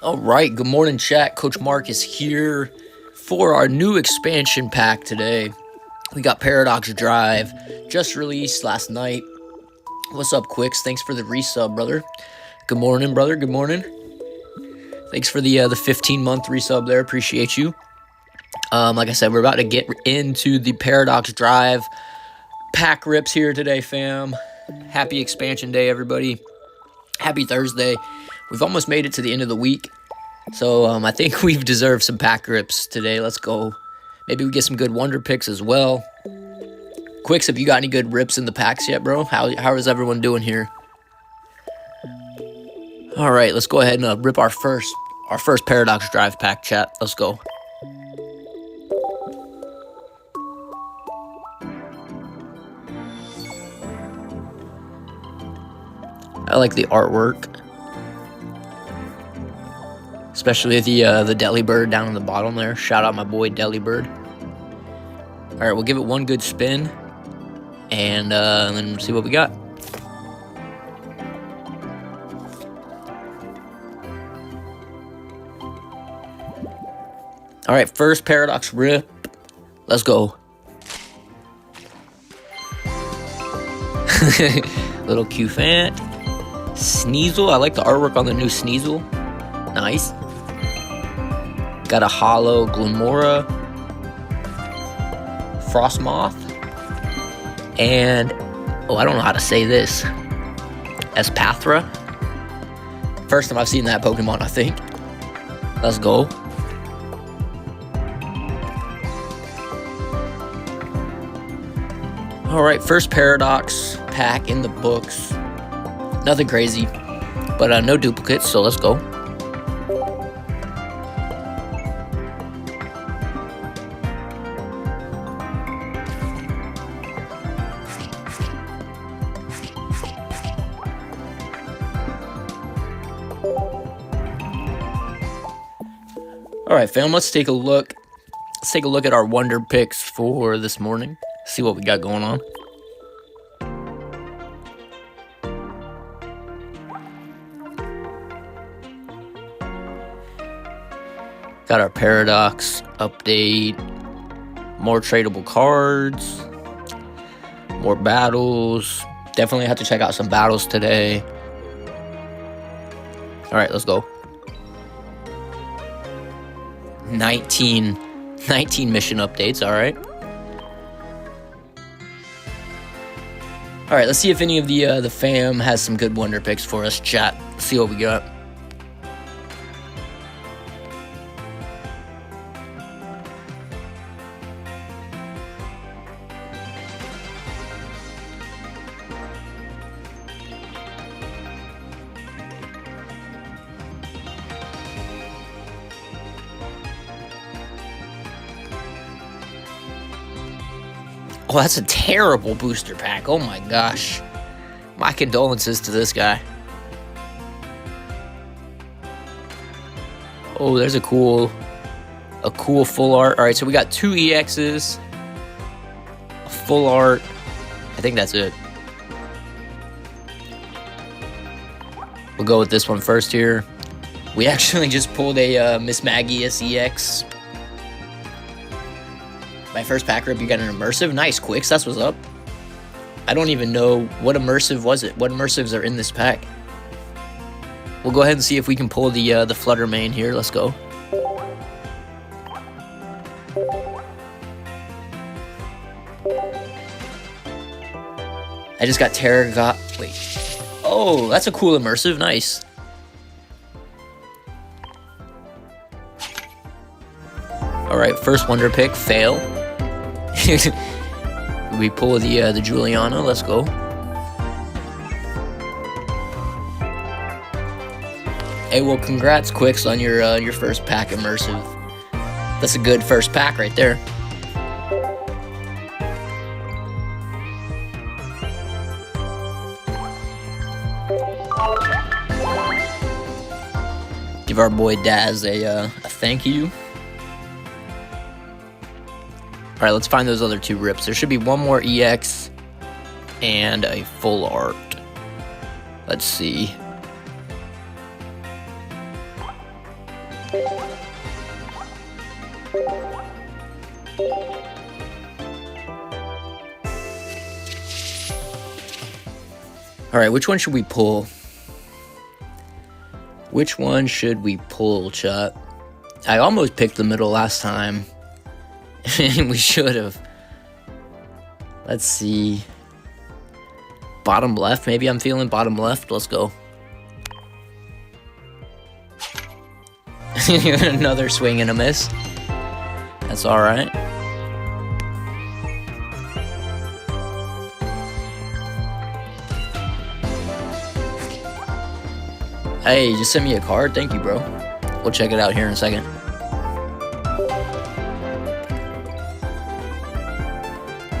All right, good morning, chat. Coach Mark is here for our new expansion pack today. We got Paradox Drive, just released last night. What's up, Quicks? Thanks for the resub, brother. Good morning, brother. Good morning. Thanks for the 15-month resub there. Appreciate you. Like I said, we're about to get into the Paradox Drive pack rips here today, fam. Happy expansion day, everybody. Happy Thursday. We've almost made it to the end of the week, so I think we've deserved some pack rips today. Let's go. Maybe we get some good wonder picks as well. Quicks, have you got any good rips in the packs yet, bro? How is everyone doing here? All right, let's go ahead and rip our first Paradox Drive pack, chat. Let's go. I like the artwork, especially the Delibird down in the bottom there. Shout out my boy Delibird. All right, we'll give it one good spin, and then see what we got. All right, first Paradox rip. Let's go. Little Q-Fant. Sneasel. I like the artwork on the new Sneasel. Nice. Got a hollow Glimmora. Frostmoth. And, I don't know how to say this. Espathra. First time I've seen that Pokemon, I think. Let's go. Alright, first Paradox pack in the books. Nothing crazy, but no duplicates, so let's go. Alright, fam, let's take a look. Let's take a look at our wonder picks for this morning. See what we got going on. Got our Paradox update, more tradable cards, more battles. Definitely have to check out some battles today. All right, let's go. 19 mission updates, all right. All right, let's see if any of the fam has some good wonder picks for us, chat. Let's see what we got. Oh, that's a terrible booster pack. Oh my gosh. My condolences to this guy. Oh, there's a cool full art. All right, so we got 2 EXs, a full art. I think that's it. We'll go with this one first here. We actually just pulled a Miss Magius EX. My first pack rip, you got an immersive. Nice, Quicks, that's what's up. I don't even know what immersive was it. What immersives are in this pack? We'll go ahead and see if we can pull the Flutter Mane here. Let's go. I just got wait. Oh, that's a cool immersive. Nice. All right, first wonder pick, fail. We pull the Juliana. Let's go. Hey, well, congrats, Quicks, on your first pack immersive. That's a good first pack right there. Give our boy Daz a thank you. All right, let's find those other 2 rips. There should be one more EX and a full art. Let's see. Alright, which one should we pull? Which one should we pull, chat? I almost picked the middle last time. We should have. Let's see. Bottom left, maybe I'm feeling bottom left. Let's go. Another swing and a miss. That's alright. Hey, you just sent me a card? Thank you, bro. We'll check it out here in a second.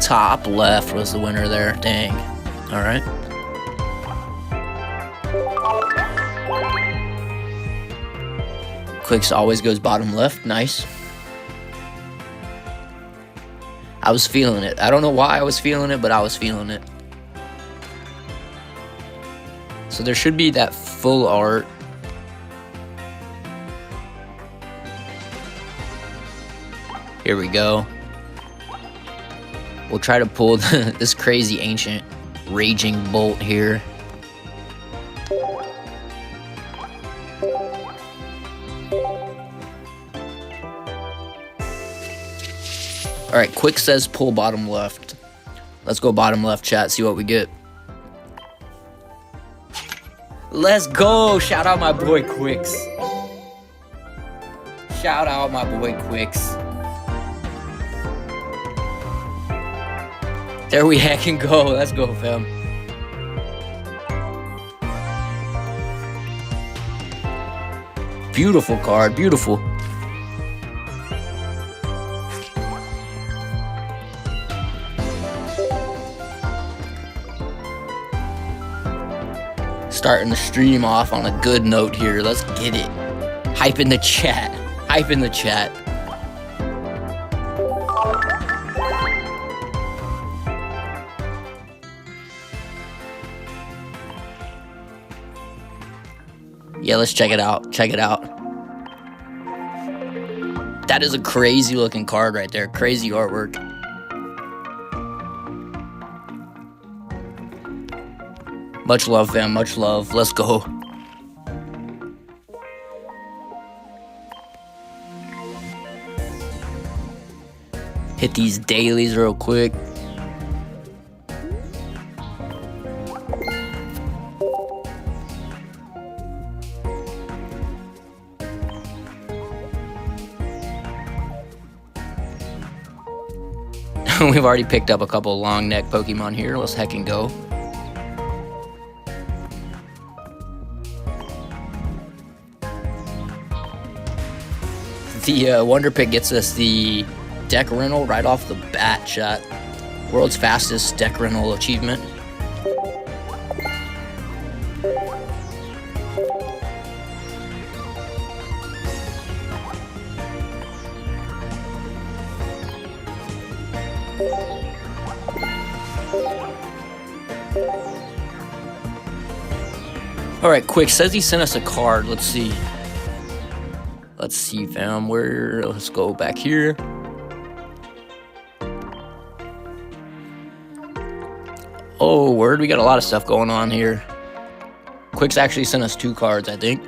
Top left was the winner there. Dang. Alright. Quicks always goes bottom left. Nice. I was feeling it. I don't know why I was feeling it, but I was feeling it. So there should be that full art. Here we go. We'll try to pull this crazy ancient raging bolt here. Alright, Quick says pull bottom left. Let's go bottom left, chat, see what we get. Let's go! Shout out my boy Quicks. Shout out my boy Quicks. There we heckin' go. Let's go, fam. Beautiful card, beautiful. Starting the stream off on a good note here. Let's get it. Hype in the chat. Hype in the chat. Yeah, let's check it out. Check it out. That is a crazy looking card right there. Crazy artwork. Much love, fam. Much love. Let's go. Hit these dailies real quick. We've already picked up a couple long neck Pokemon here. Let's heckin' go. The Wonder Pick gets us the deck rental right off the bat, chat. World's fastest deck rental achievement. Alright, Quick says he sent us a card. Let's see. Let's see, fam. Let's go back here. Oh, word. We got a lot of stuff going on here. Quick's actually sent us 2 cards, I think.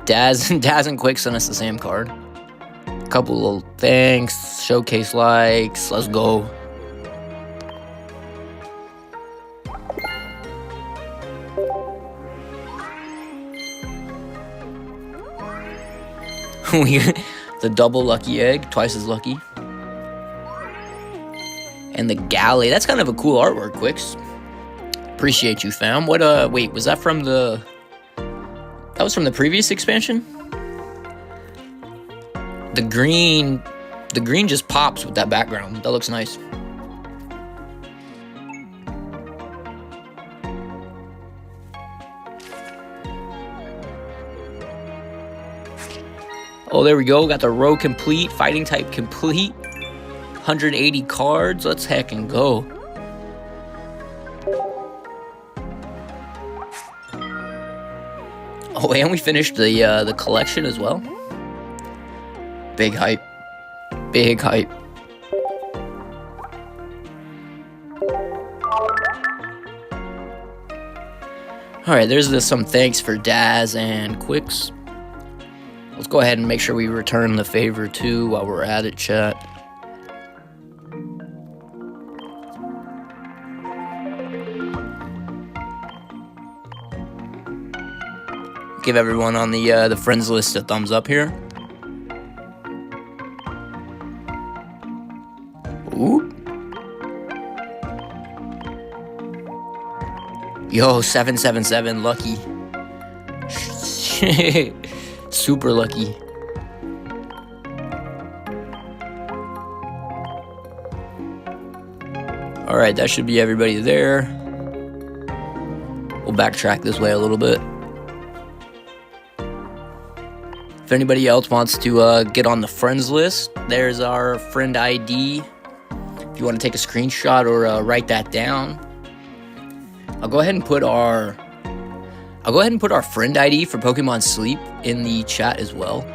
Daz and Quick sent us the same card. A couple little thanks. Showcase likes. Let's go. The double lucky egg, twice as lucky. And the galley. That's kind of a cool artwork, Quicks. Appreciate you, fam. What, wait, was that from the... That was from the previous expansion? The green just pops with that background. That looks nice. Oh, there we go. Got the row complete. Fighting type complete. 180 cards. Let's heckin' go. Oh, and we finished the collection as well. Big hype. Big hype. Alright, there's some thanks for Daz and Quicks. Let's go ahead and make sure we return the favor too while we're at it, chat. Give everyone on the friends list a thumbs up here. Ooh. Yo, 777, lucky. Super lucky. Alright, that should be everybody there. We'll backtrack this way a little bit. If anybody else wants to get on the friends list, there's our friend ID. If you want to take a screenshot or write that down, I'll go ahead and put our friend ID for Pokemon Sleep in the chat as well.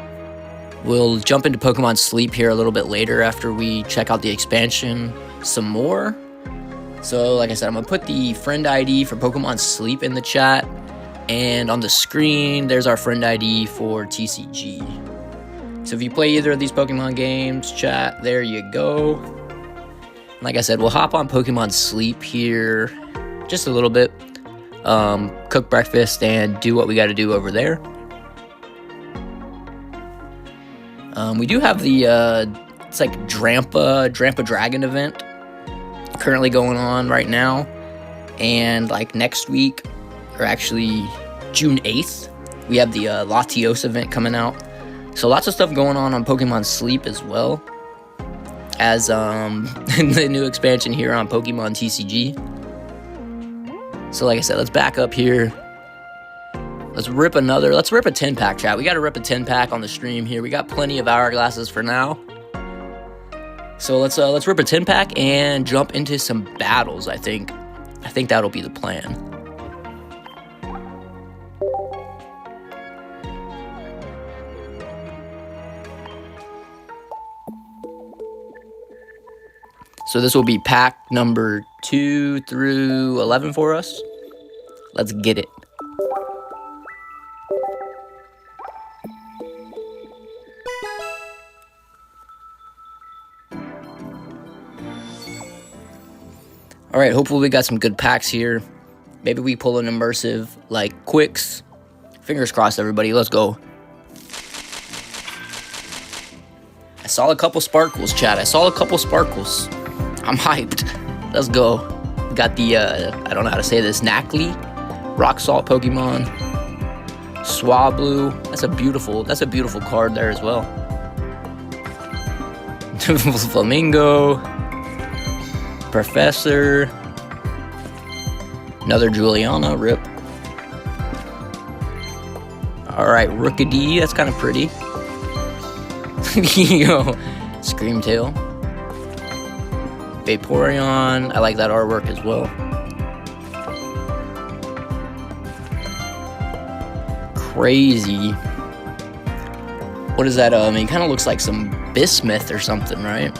We'll jump into Pokemon Sleep here a little bit later after we check out the expansion some more. So, like I said, I'm going to put the friend ID for Pokemon Sleep in the chat. And on the screen, there's our friend ID for TCG. So if you play either of these Pokemon games, chat, there you go. Like I said, we'll hop on Pokemon Sleep here just a little bit. Cook breakfast and do what we got to do over there. We do have the it's like Drampa Dragon event currently going on right now, and like next week, or actually June 8th, we have the Latios event coming out. So lots of stuff going on Pokemon Sleep as well as the new expansion here on Pokemon TCG. So like I said, let's back up here. Let's rip a 10-pack, chat. We got to rip a 10-pack on the stream here. We got plenty of hourglasses for now. So let's rip a 10-pack and jump into some battles, I think. I think that'll be the plan. So this will be pack number 2 through 11 for us. Let's get it. Alright, hopefully we got some good packs here. Maybe we pull an immersive like Quicks. Fingers crossed, everybody. Let's go. I saw a couple sparkles, chat. I saw a couple sparkles. I'm hyped. Let's go. We got the, I don't know how to say this, Knackley, Rock Salt Pokemon, Swablu. That's a beautiful card there as well. Flamingo, Professor, another Juliana, rip. Alright, Rookidee, that's kind of pretty. Yo, Screamtail. Vaporeon, I like that artwork as well. Crazy. What is that? It kind of looks like some bismuth or something, right?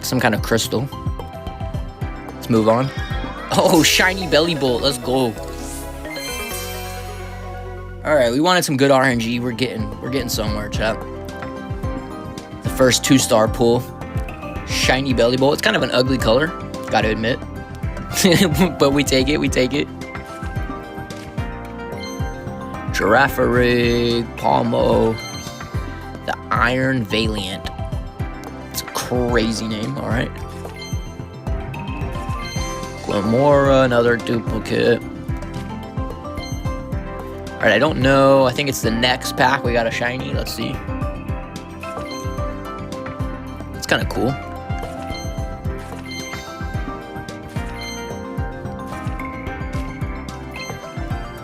Some kind of crystal. Let's move on. Oh, shiny Bellibolt. Let's go. Alright, we wanted some good RNG. We're getting somewhere, chat. The first 2-star pull. Shiny Bellibolt. It's kind of an ugly color, gotta admit. But we take it. Girafarig, Palmo, the Iron Valiant. It's a crazy name, alright. Glamora, another duplicate. Alright, I don't know. I think it's the next pack we got a shiny. Let's see. It's kind of cool.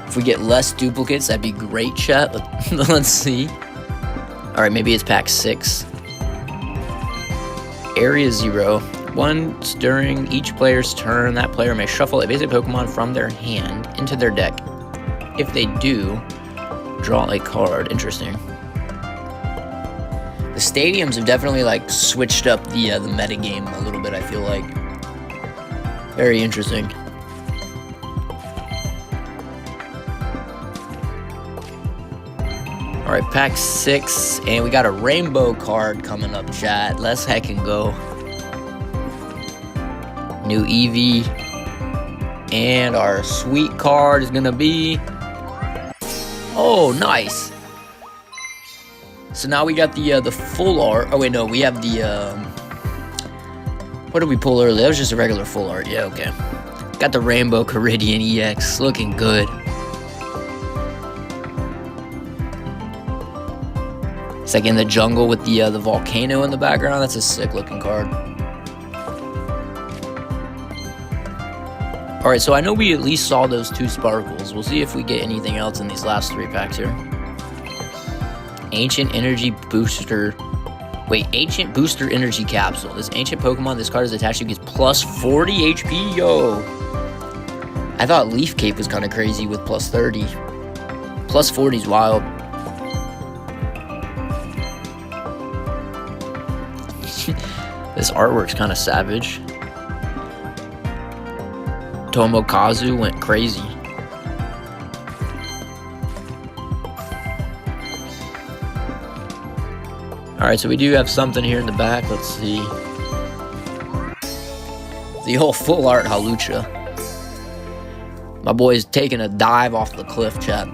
If we get less duplicates, that'd be great, chat. Let's see. Alright, maybe it's pack 6. Area 0. Once during each player's turn, that player may shuffle a basic Pokemon from their hand into their deck. If they do, draw a card. Interesting. The stadiums have definitely like switched up the meta game a little bit, I feel like. Very interesting. Alright, pack 6, and we got a rainbow card coming up, chat. Let's heckin' go. New Eevee. And our sweet card is gonna be... Oh, nice! So now we got the full art. Oh wait, no, we have the what did we pull earlier? That was just a regular full art. Yeah, okay. Got the Rainbow Caridian EX, looking good. It's like in the jungle with the volcano in the background. That's a sick looking card. All right, so I know we at least saw those 2 sparkles. We'll see if we get anything else in these last 3 packs here. Ancient Energy Booster. Wait, Ancient Booster Energy Capsule. This ancient Pokemon this card is attached to gets plus 40 HP. Yo! I thought Leaf Cape was kind of crazy with plus 30. Plus 40 is wild. This artwork's kind of savage. Tomokazu went crazy. Alright, so we do have something here in the back. Let's see. The whole full art Hawlucha. My boy's taking a dive off the cliff, chat.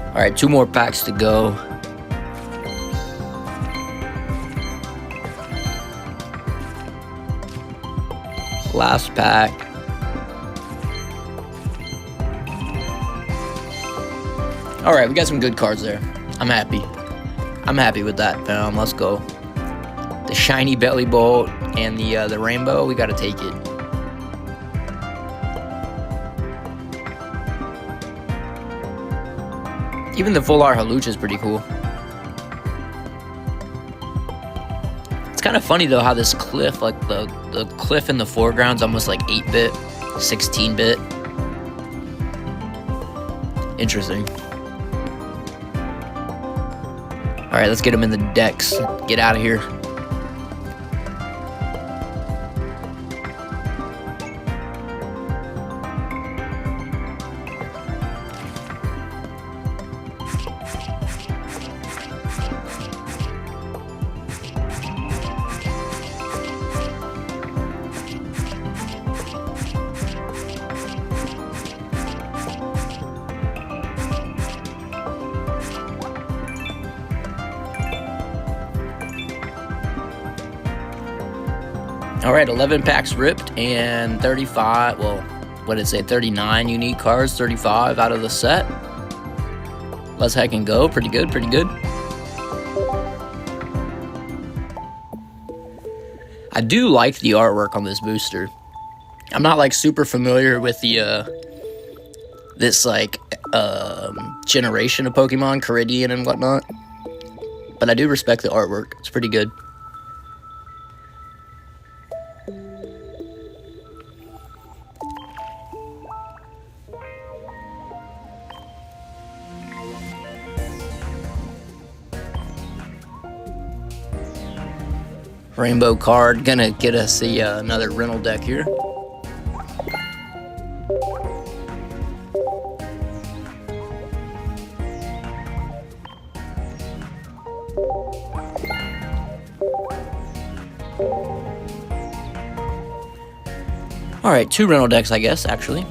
Alright, 2 more packs to go. Last pack. Alright, we got some good cards there. I'm happy. I'm happy with that, fam. Let's go. The shiny Belly Bolt and the rainbow, we gotta take it. Even the full art Hawlucha is pretty cool. It's kind of funny though how this cliff, like the cliff in the foreground's almost like 8-bit, 16-bit. Interesting. Alright, let's get him in the decks. Get out of here. Alright, 11 packs ripped and 35, well, what did it say, 39 unique cards, 35 out of the set. Let's heckin' go. Pretty good, pretty good. I do like the artwork on this booster. I'm not like super familiar with the this like generation of Pokemon, Caridian and whatnot, but I do respect the artwork. It's pretty good. Rainbow card, gonna get us another rental deck here. Alright, 2 rental decks, I guess, actually.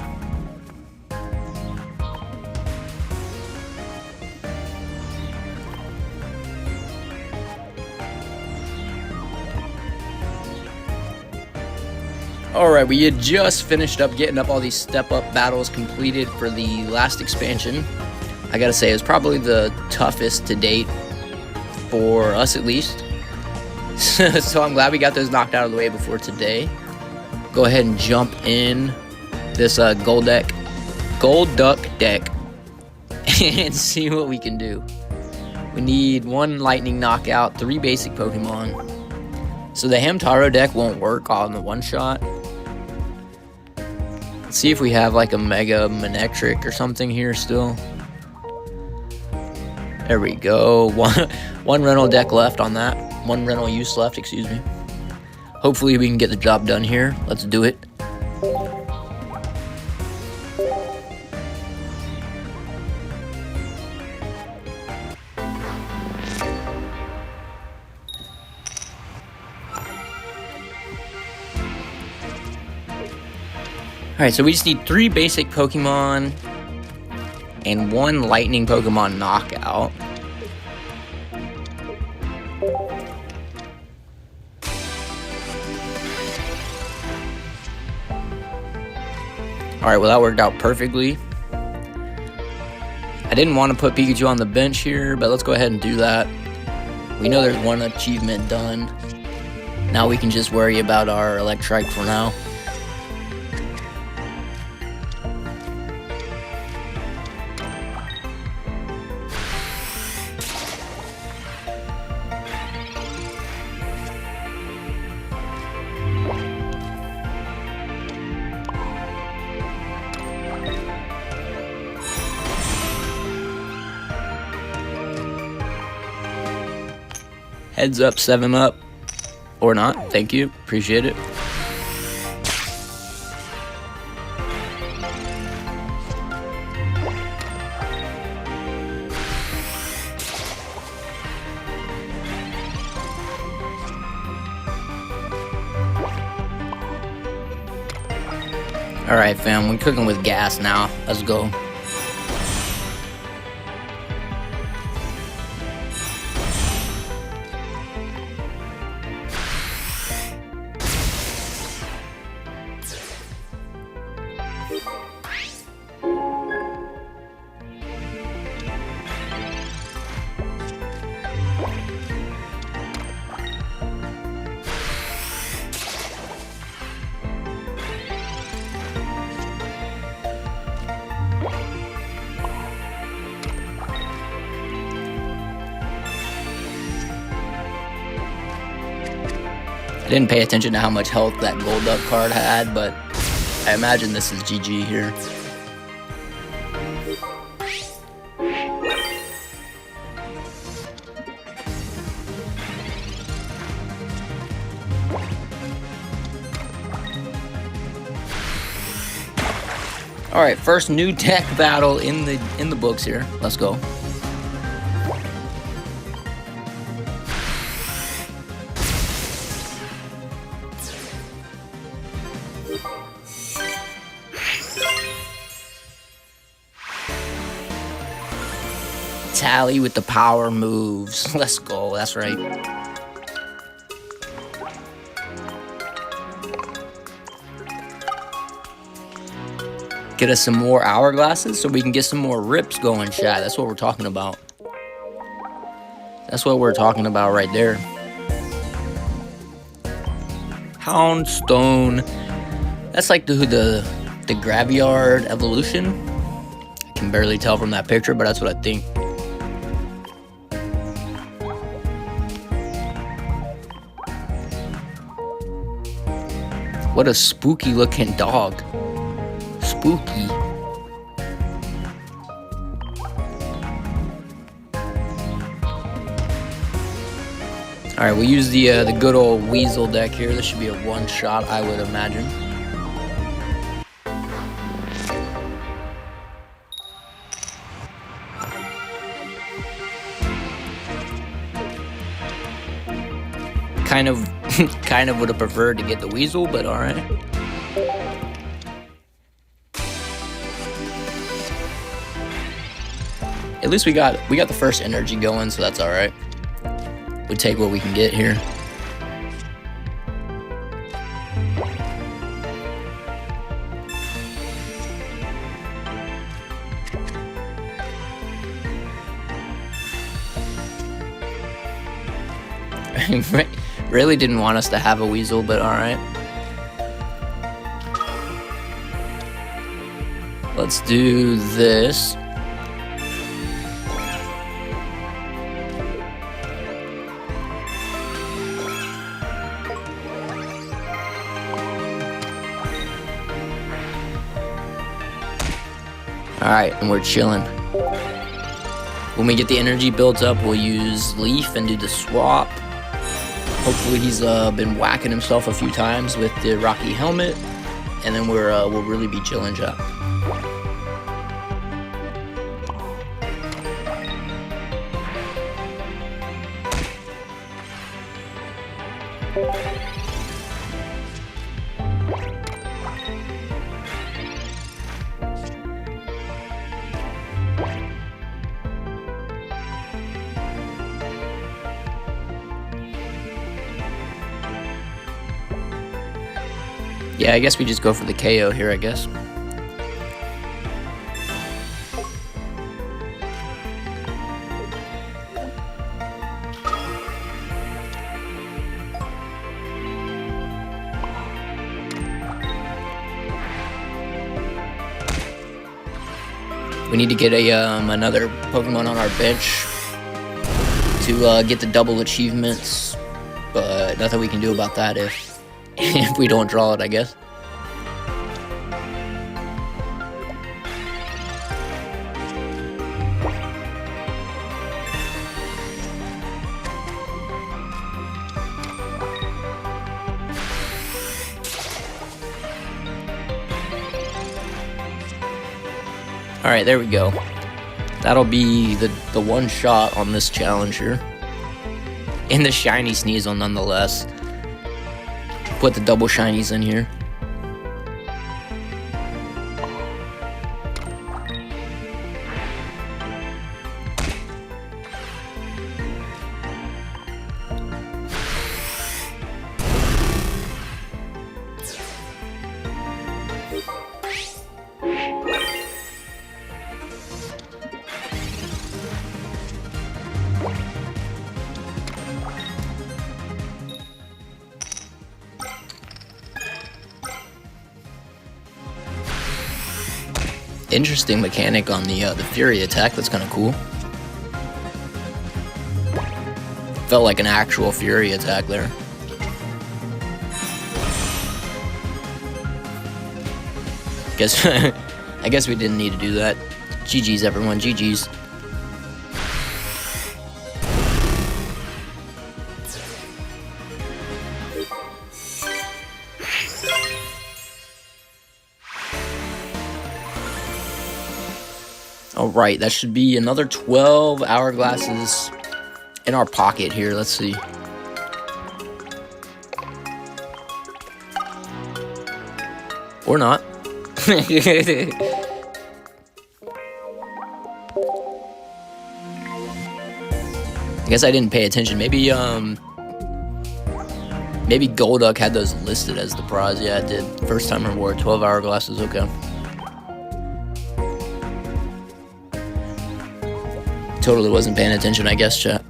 Alright, we had just finished up getting up all these step-up battles completed for the last expansion. I gotta say, it was probably the toughest to date, for us at least. So I'm glad we got those knocked out of the way before today. Go ahead and jump in this Gold Duck deck and see what we can do. We need 1 lightning knockout, 3 basic Pokemon. So the Hamtaro deck won't work on the one-shot. Let's see if we have like a Mega Manectric or something here still. There we go. One rental deck left on that. One rental use left, excuse me. Hopefully we can get the job done here. Let's do it. Alright, so we just need 3 basic Pokemon and 1 lightning Pokemon knockout. Alright, well that worked out perfectly. I didn't want to put Pikachu on the bench here, but let's go ahead and do that. We know there's 1 achievement done. Now we can just worry about our Electrike for now. Heads up, 7-up. Or not, thank you, appreciate it. Alright fam, we're cooking with gas now, let's go. I didn't pay attention to how much health that Golduck card had, but I imagine this is GG here. All right, first new deck battle in the books here. Let's go. Tally with the power moves. Let's go. That's right. Get us some more hourglasses so we can get some more rips going, chat. That's what we're talking about. That's what we're talking about right there. Houndstone. That's like the Graviard evolution. I can barely tell from that picture, but that's what I think. What a spooky looking dog. Spooky. Alright, we'll use the good old Weasel deck here. This should be a one-shot, I would imagine. Kind of would have preferred to get the Weasel, but alright. At least we got the first energy going, so that's alright. We take what we can get here. Really didn't want us to have a Weasel, but alright. Let's do this. Alright, and we're chilling. When we get the energy built up, we'll use Leaf and do the swap. Hopefully he's been whacking himself a few times with the Rocky helmet, and then we'll really be chilling, chat. Yeah, I guess we just go for the KO here, I guess. We need to get another Pokemon on our bench to get the double achievements, but nothing we can do about that if we don't draw it, I guess. Alright, there we go. That'll be the one shot on this challenger. And the shiny Sneasel nonetheless. Put the double shinies in here. Interesting mechanic on the Fury attack. That's kind of cool. Felt like an actual Fury attack there. I guess we didn't need to do that. GG's everyone, GG's. Alright, that should be another 12 hourglasses in our pocket here. Let's see. Or not. I guess I didn't pay attention. Maybe Golduck had those listed as the prize. Yeah, it did. First time reward, 12 hourglasses. Okay. Totally wasn't paying attention, I guess, chat.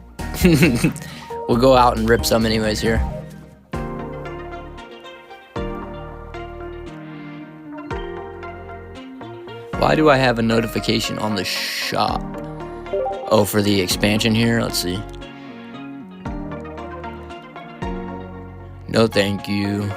We'll go out and rip some anyways here. Why do I have a notification on the shop? Oh, for the expansion here? Let's see. No, thank you.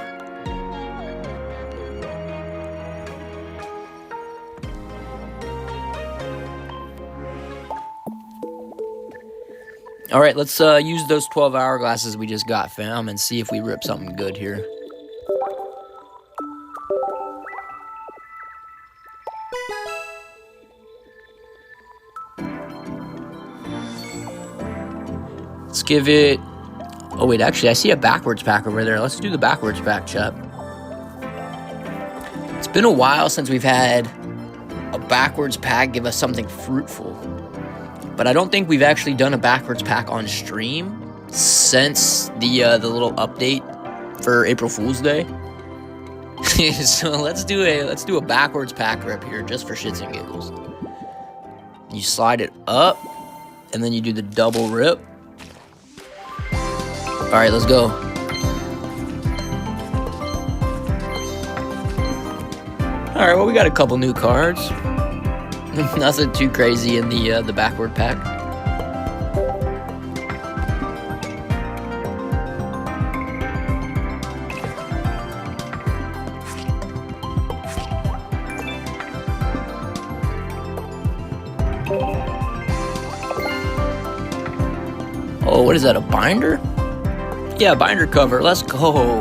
Alright, let's use those 12 hourglasses we just got, fam, and see if we rip something good here. Let's give it... Oh, wait, actually, I see a backwards pack over there. Let's do the backwards pack, chat. It's been a while since we've had a backwards pack give us something fruitful. But I don't think we've actually done a backwards pack on stream since the little update for April Fool's Day. So let's do a backwards pack rip here just for shits and giggles. You slide it up, and then you do the double rip. All right, let's go. All right, well, we got a couple new cards. Nothing too crazy in the backward pack. Oh, what is that, a binder? Yeah, binder cover. Let's go.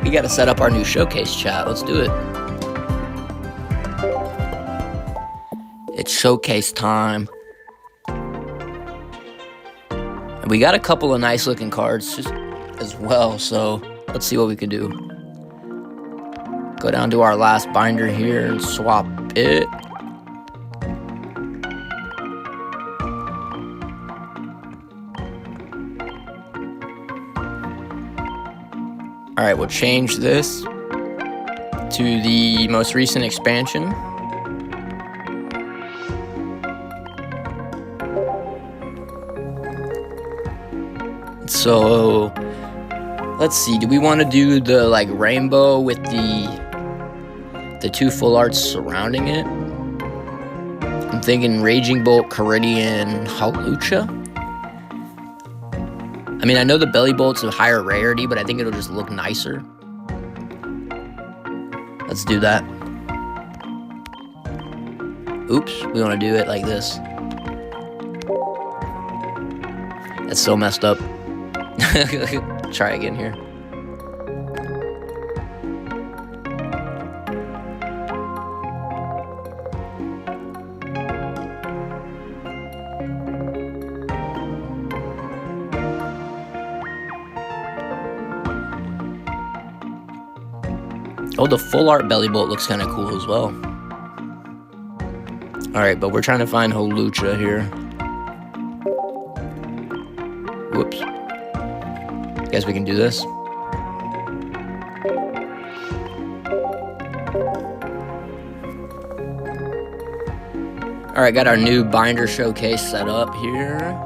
We got to set up our new showcase chat. Let's do it. It's showcase time. And we got a couple of nice looking cards just as well, so let's see what we can do. Go down to our last binder here and swap it. All right, we'll change this to the most recent expansion. So let's see, do we want to do the like rainbow with the two full arts surrounding it? I'm thinking Raging Bolt, Caridian, Hawlucha. I mean, I know the Belly Bolt's a higher rarity, but I think it'll just look nicer. Let's do that. Oops, we want to do it like this. That's so messed up. Try again here. Oh, the full art Belly Bolt looks kind of cool as well. Alright, but we're trying to find Hawlucha here. Whoops. Guess we can do this. Alright, got our new binder showcase set up here.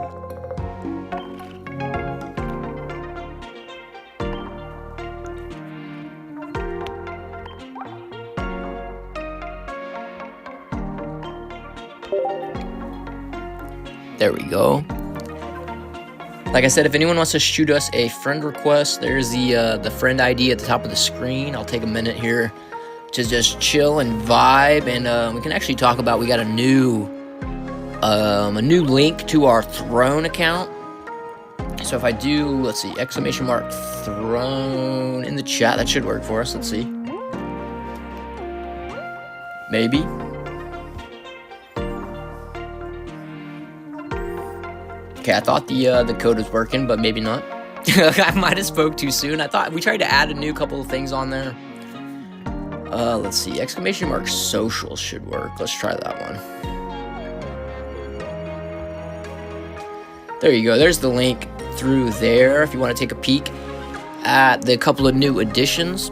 There we go. Like I said, if anyone wants to shoot us a friend request, there's the friend ID at the top of the screen. I'll take a minute here to just chill and vibe, and we can actually talk about, we got a new link to our Throne account. So if I do, let's see, exclamation mark Throne in the chat, that should work for us. Let's see. Maybe. Okay, I thought the code was working, but maybe not. I might have spoke too soon. I thought we tried to add a new couple of things on there. Let's see, exclamation mark social should work. Let's try that one. There you go. There's the link through there if you want to take a peek at the couple of new additions.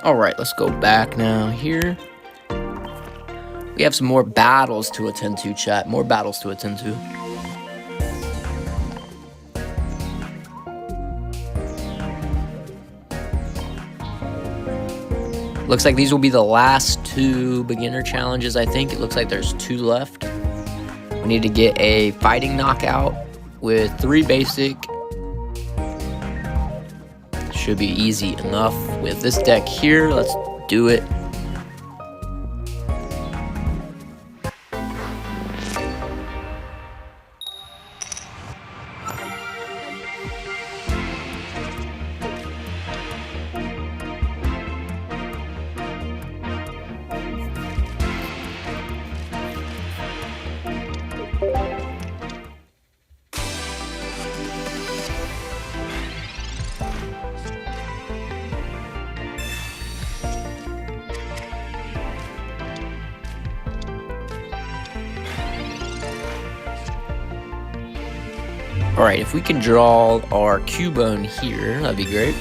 Alright, let's go back now here. We have some more battles to attend to, chat. More battles to attend to. Looks like these will be the last two beginner challenges, I think. It looks like there's 2 left. We need to get a fighting knockout with 3 basic. Should be easy enough with this deck here. Let's do it. Alright, if we can draw our Cubone here, that'd be great.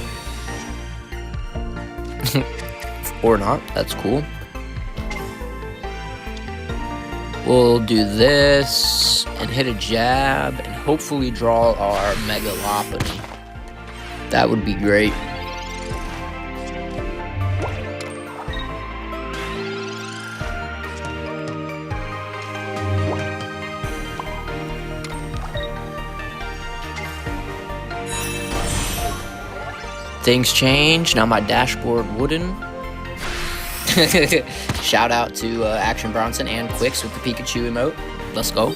Or not, that's cool. We'll do this and hit a jab and hopefully draw our Megalopony. That would be great. Things change. Now my dashboard wooden. Shout out to Action Bronson and Quicks with the Pikachu emote. Let's go.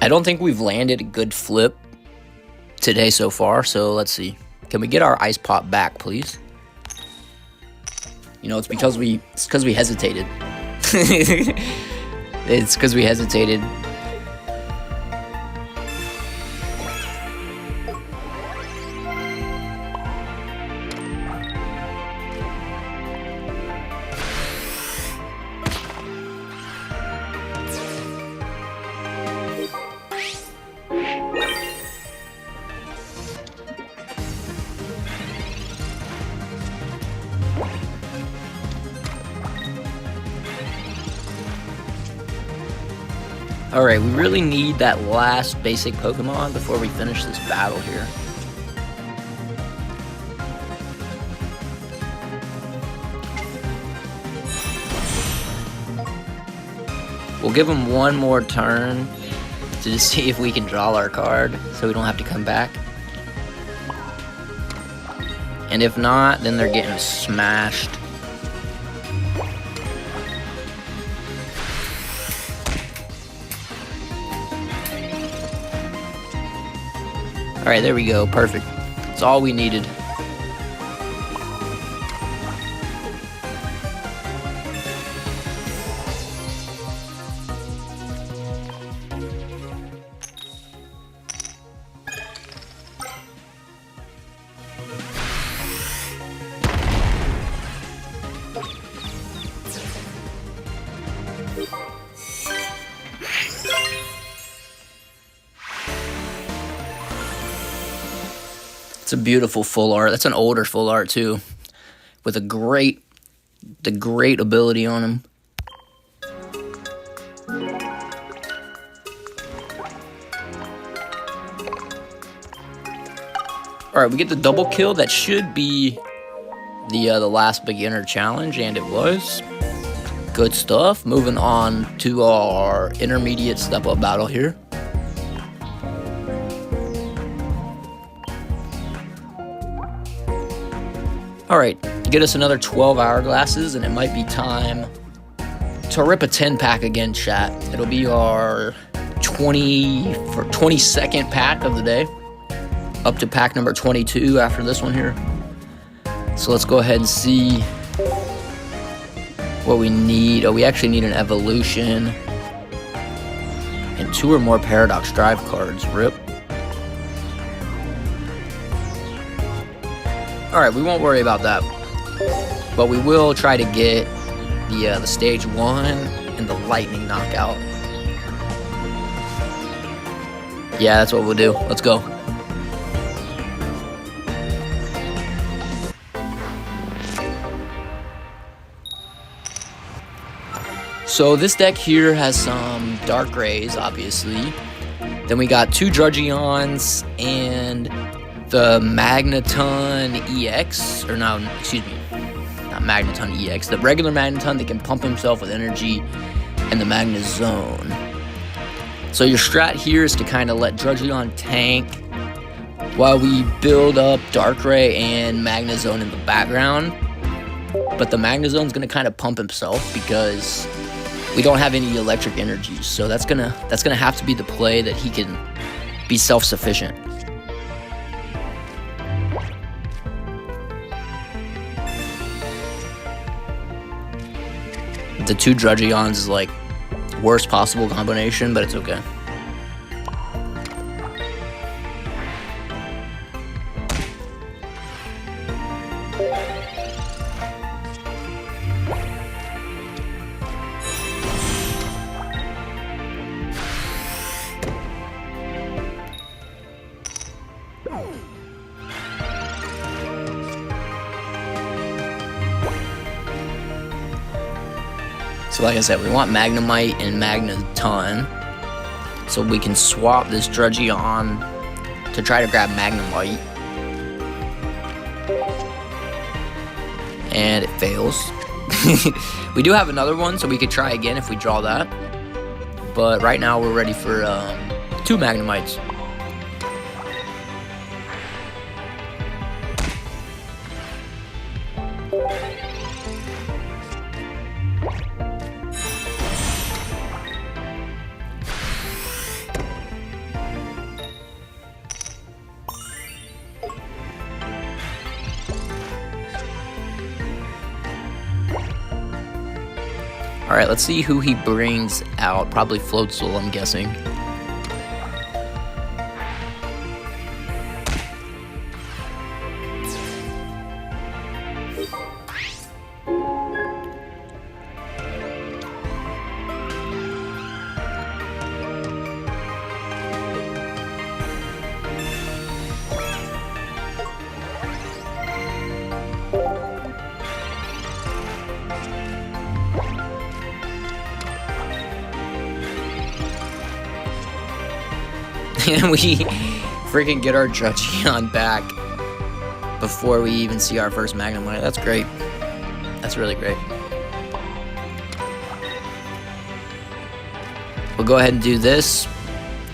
I don't think we've landed a good flip today so far, so let's see. Can we get our ice pop back, please? You know, it's because we hesitated. It's because we hesitated. Alright, we really need that last basic Pokemon before we finish this battle here. We'll give him one more turn to just see if we can draw our card so we don't have to come back. And if not, then they're getting smashed. Alright, there we go. Perfect. That's all we needed. It's a beautiful full art. That's an older full art too, with the great ability on him. All right, we get the double kill. That should be the last beginner challenge, and it was. Good stuff. Moving on to our intermediate step up battle here. Alright, get us another 12 hourglasses, and it might be time to rip a 10-pack again, chat. It'll be our 22nd pack of the day. Up to pack number 22 after this one here. So let's go ahead and see what we need. Oh, we actually need an evolution. And 2 or more Paradox Drive cards. Rip. Alright, we won't worry about that. But we will try to get the stage 1 and the lightning knockout. Yeah, that's what we'll do. Let's go. So this deck here has some Darkrai's, obviously. Then we got 2 Drudgeons and the Magneton EX, or no, excuse me, not Magneton EX, the regular Magneton that can pump himself with energy, and the Magnezone. So your strat here is to kind of let Drudgeon tank while we build up Darkrai and Magnezone in the background. But the Magnezone's going to kind of pump himself because we don't have any electric energies. So that's gonna have to be the play that he can be self-sufficient. The 2 Drudgeons is like worst possible combination, but it's okay. So like I said, we want Magnemite and Magneton. So we can swap this Drudgeon to try to grab Magnemite. And it fails. We do have another one, so we could try again if we draw that. But right now we're ready for 2 Magnemites. Alright, let's see who he brings out. Probably Floatzel, I'm guessing. And we freaking get our Drudgeon back before we even see our first Magnemite. That's great. That's really great. We'll go ahead and do this.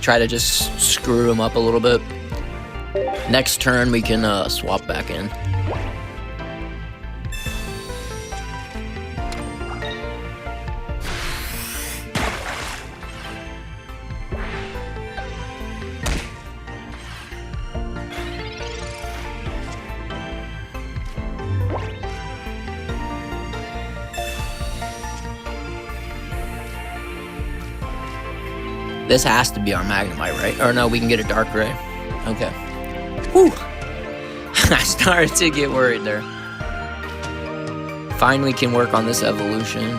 Try to just screw him up a little bit. Next turn, we can swap back in. This has to be our Magnemite, right? Or no, we can get a Darkrai. Okay. Whew. I started to get worried there. Finally can work on this evolution.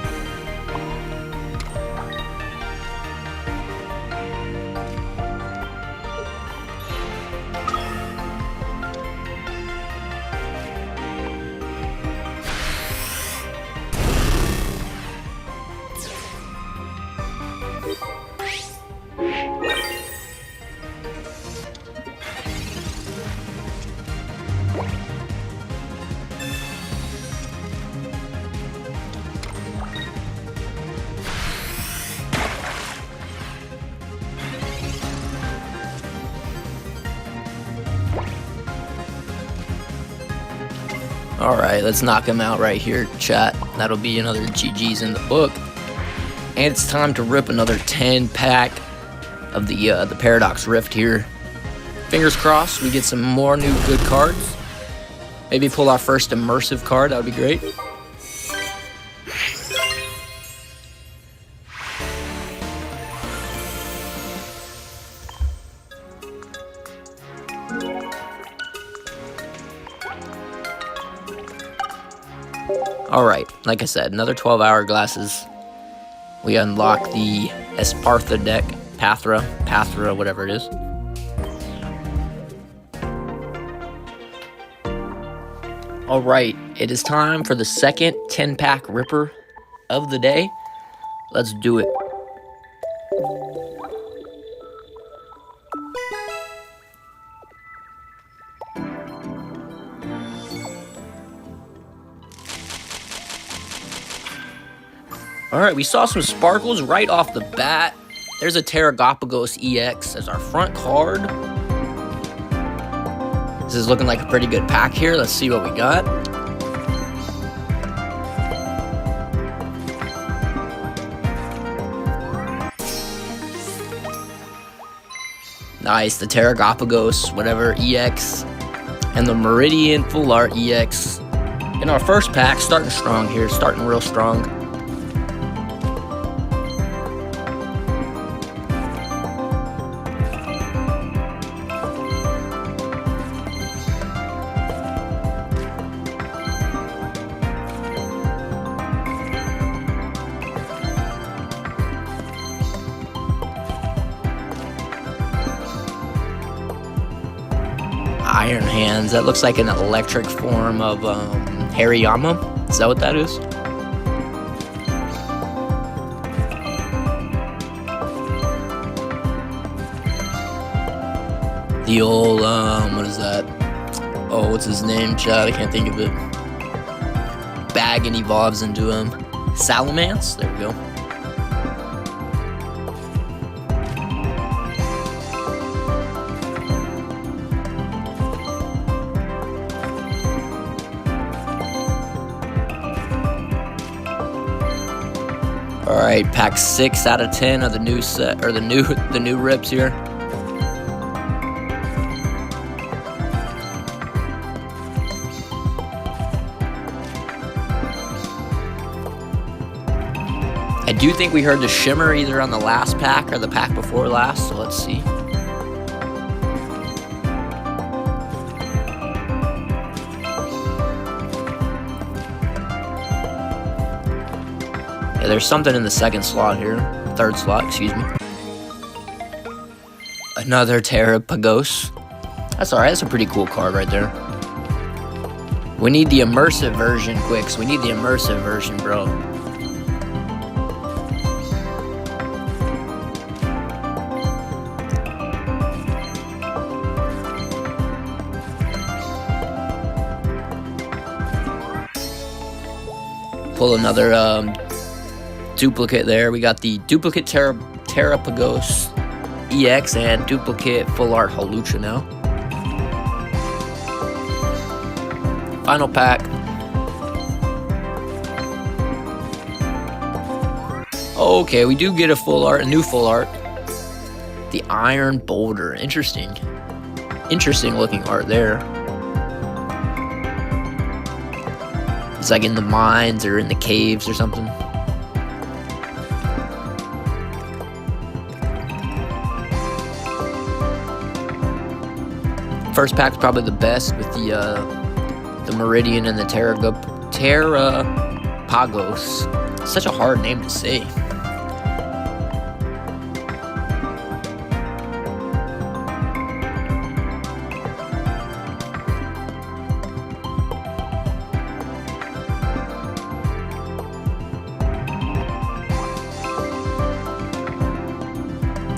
Alright, let's knock him out right here, chat. That'll be another GG's in the book. And it's time to rip another 10-pack of the Paradox Rift here. Fingers crossed we get some more new good cards. Maybe pull our first immersive card, that would be great. Alright, like I said, another 12 hourglasses. We unlock the Espartha deck, Pathra, whatever it is. Alright, it is time for the second 10-pack ripper of the day. Let's do it. Alright, we saw some sparkles right off the bat. There's a Terragopagos EX as our front card. This is looking like a pretty good pack here. Let's see what we got. Nice, the Terragopagos, whatever, EX. And the Meridian Full Art EX. In our first pack, starting strong here, starting real strong. Iron Hands. That looks like an electric form of Hariyama. Is that what that is? The old, what is that? Oh, what's his name, Chad? I can't think of it. Bag and evolves into him. Salamence? There we go. All right, pack 6 out of 10 of the new set, or the new rips here. I do think we heard the shimmer either on the last pack or the pack before last, so let's see. Yeah, there's something in the second slot here. Third slot, excuse me. Another Terrapagos. That's alright, that's a pretty cool card right there. We need the immersive version, Quicks. We need the immersive version, bro. Pull another duplicate there. We got the duplicate Terrapagos EX and duplicate full art Hawlucha now. Final pack. Okay, we do get a full art, a new full art. The Iron Boulder. Interesting. Interesting looking art there. It's like in the mines or in the caves or something. First pack's probably the best with the Meridian and the Terrapagos. Such a hard name to say.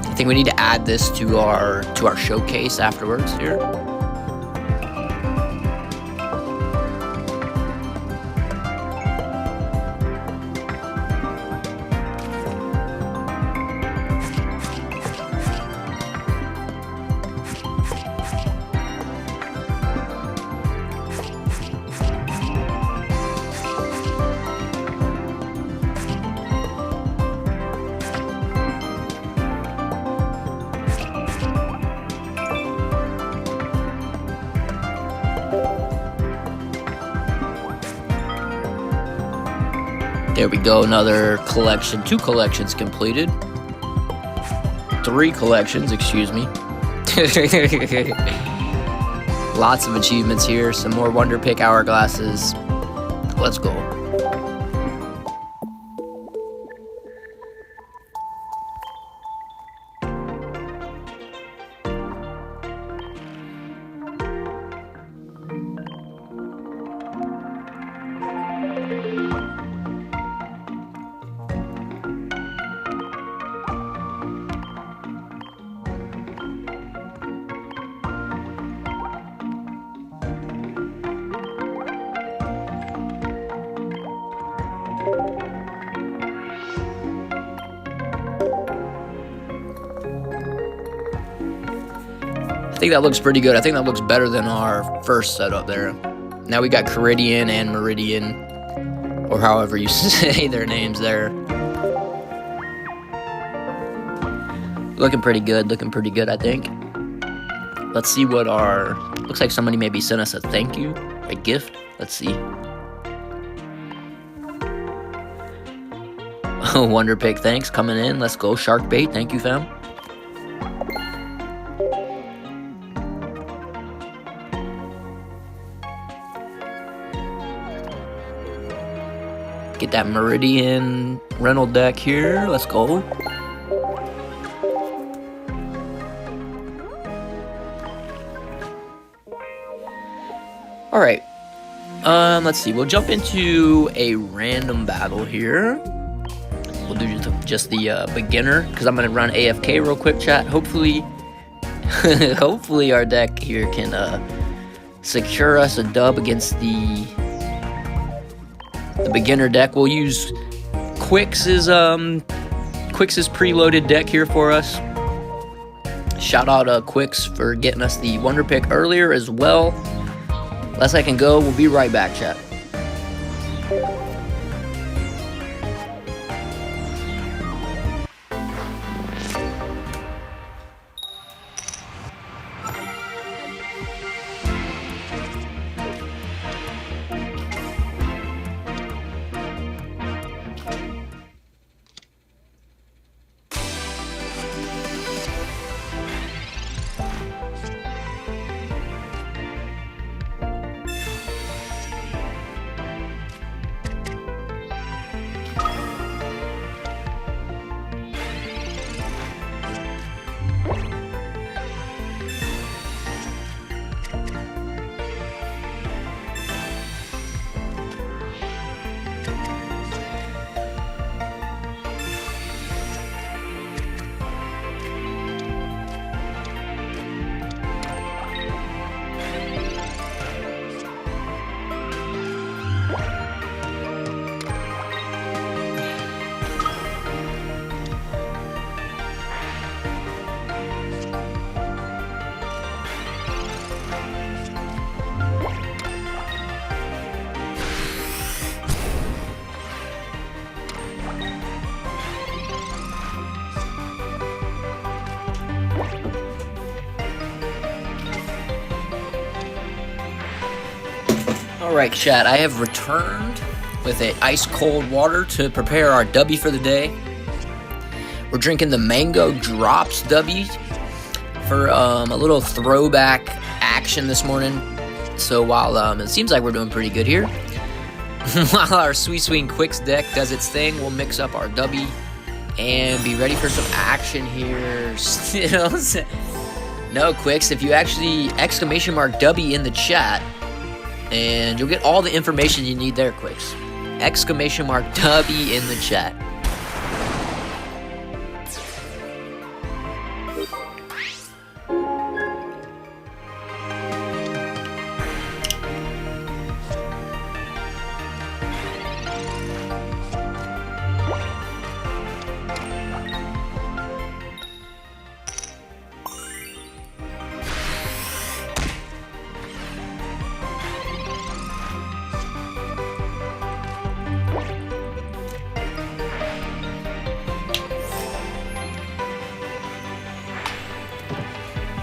I think we need to add this to our showcase afterwards here. There we go, another collection, 2 collections completed. 3 collections, excuse me. Lots of achievements here, some more Wonder Pick hourglasses. Let's go. I think that looks pretty good. I think that looks better than our first setup there. Now we got Caridian and Meridian, or however you say their names there. Looking pretty good, I think. Let's see what our... Looks like somebody maybe sent us a thank you, a gift. Let's see. Wonder Pick, thanks, coming in. Let's go. Shark Bait, thank you, fam. Get that Meridian rental deck here. Let's go. All right. Let's see. We'll jump into a random battle here. We'll do just the beginner because I'm gonna run AFK real quick, chat. Hopefully Hopefully our deck here can secure us a dub against the beginner deck. We'll use Quix's preloaded deck here for us. Shout out Quix for getting us the Wonder Pick earlier as well. Less I can go. We'll be right back, chat. Alright, chat, I have returned with a ice cold water to prepare our W for the day. We're drinking the Mango Drops W for a little throwback action this morning. So while it seems like we're doing pretty good here, while our Sweet Quix deck does its thing, we'll mix up our W and be ready for some action here. You know, no, Quix, if you actually !W in the chat, and you'll get all the information you need there, Quix. !W in the chat.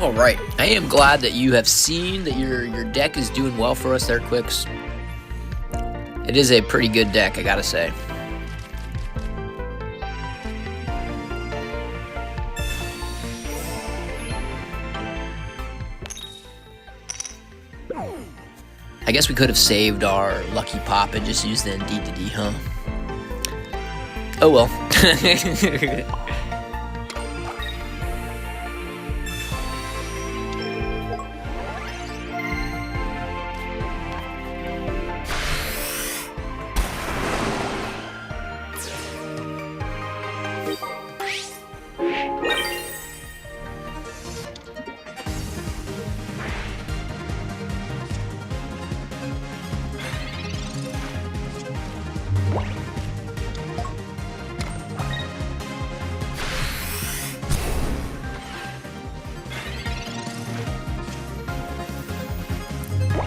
Alright, I am glad that you have seen that your deck is doing well for us there, Quix. It is a pretty good deck, I gotta say. I guess we could have saved our Lucky Pop and just used the Indeed to D, huh? Oh well.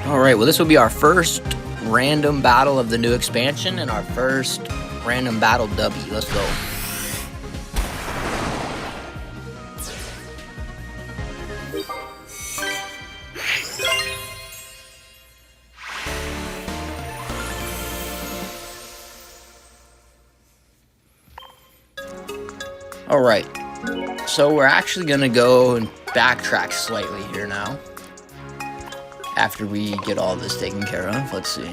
Alright, well this will be our first random battle of the new expansion and our first random battle W. Let's go. Alright, so we're actually going to go and backtrack slightly here now. After we get all this taken care of, let's see.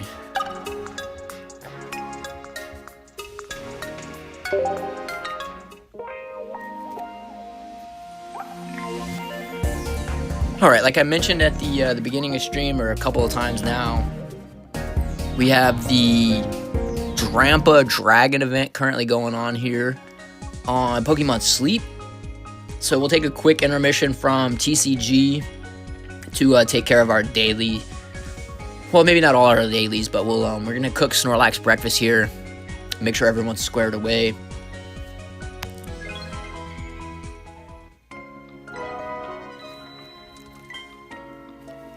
Alright, like I mentioned at the beginning of stream, or a couple of times now, we have the Drampa Dragon event currently going on here on Pokemon Sleep. So we'll take a quick intermission from TCG to take care of our daily. Well, maybe not all our dailies, but we're gonna cook Snorlax breakfast here. Make sure everyone's squared away.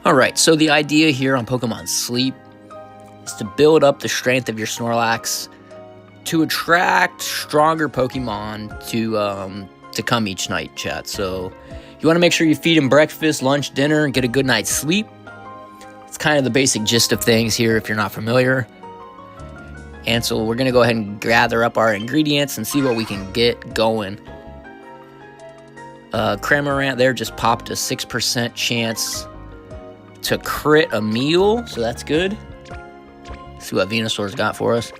Alright, so the idea here on Pokemon Sleep is to build up the strength of your Snorlax to attract stronger Pokemon to come each night, chat. So you want to make sure you feed him breakfast, lunch, dinner, and get a good night's sleep. It's kind of the basic gist of things here if you're not familiar. And so we're going to go ahead and gather up our ingredients and see what we can get going. Cramorant there just popped a 6% chance to crit a meal, so that's good. Let's see what Venusaur's got for us.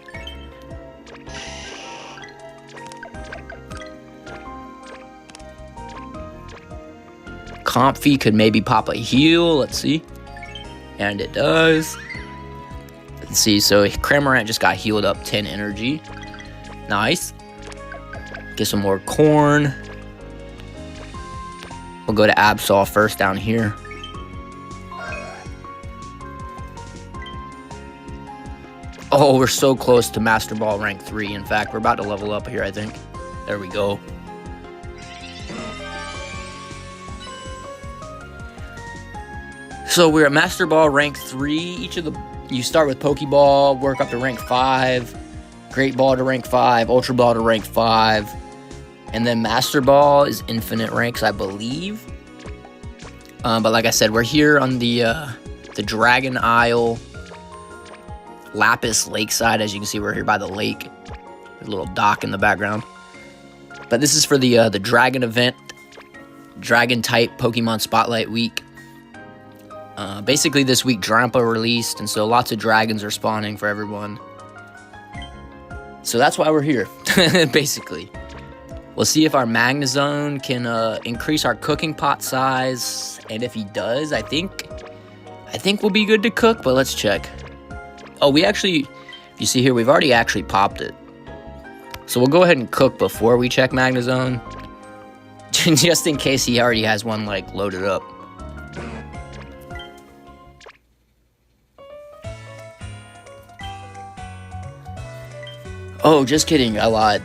Comfy could maybe pop a heal, let's see. And it does. Let's see, so Cramorant just got healed up 10 energy. Nice. Get some more corn. We'll go to Absol first down here. Oh, we're so close to Master Ball rank 3. In fact, we're about to level up here, I think. There we go. So we're at Master Ball rank 3. You start with Pokeball, work up to rank 5, Great Ball to rank 5, Ultra Ball to rank 5, and then Master Ball is infinite ranks, I believe. But like I said, we're here on the Dragon Isle, Lapis Lakeside. As you can see, we're here by the lake. There's a little dock in the background. But this is for the Dragon event, Dragon type Pokemon Spotlight Week. Basically this week Drampa released, and so lots of dragons are spawning for everyone. So that's why we're here, basically. We'll see if our Magnezone can increase our cooking pot size, and if he does, I think we'll be good to cook, but let's check. Oh, we actually, if you see here, we've already actually popped it. So we'll go ahead and cook before we check Magnezone, just in case he already has one, like, loaded up. Oh, just kidding, I lied.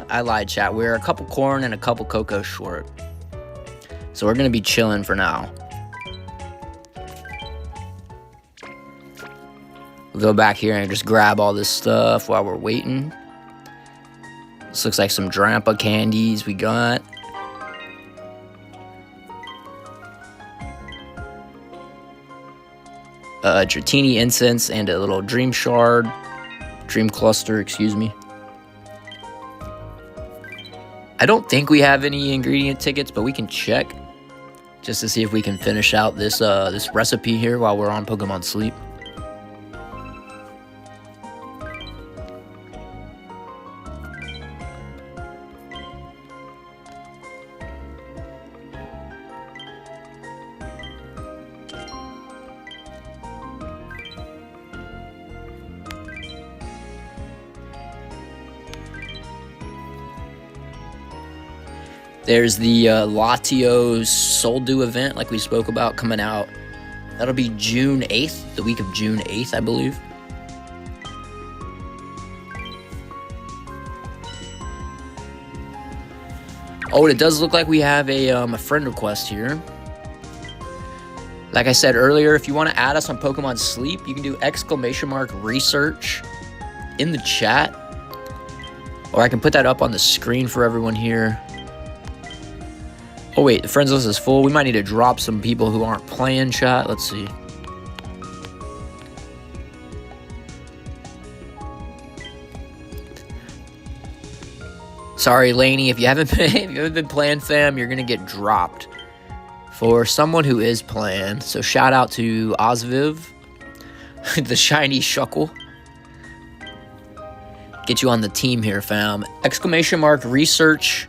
I lied, chat. We're a couple corn and a couple cocoa short. So we're going to be chilling for now. We'll go back here and just grab all this stuff while we're waiting. This looks like some Drampa candies we got. Dratini incense and a little dream shard. Dream cluster, excuse me. I don't think we have any ingredient tickets, but we can check just to see if we can finish out this this recipe here while we're on Pokemon Sleep. There's the Latios Soul Dew event, like we spoke about, coming out. That'll be June 8th, the week of June 8th, I believe. Oh, and it does look like we have a friend request here. Like I said earlier, if you want to add us on Pokemon Sleep, you can do !research in the chat. Or I can put that up on the screen for everyone here. Oh wait, the friends list is full. We might need to drop some people who aren't playing, chat. Let's see. Sorry, Laney, if you haven't been playing, fam, you're gonna get dropped. For someone who is playing, so shout out to Osviv, the shiny Shuckle. Get you on the team here, fam. !research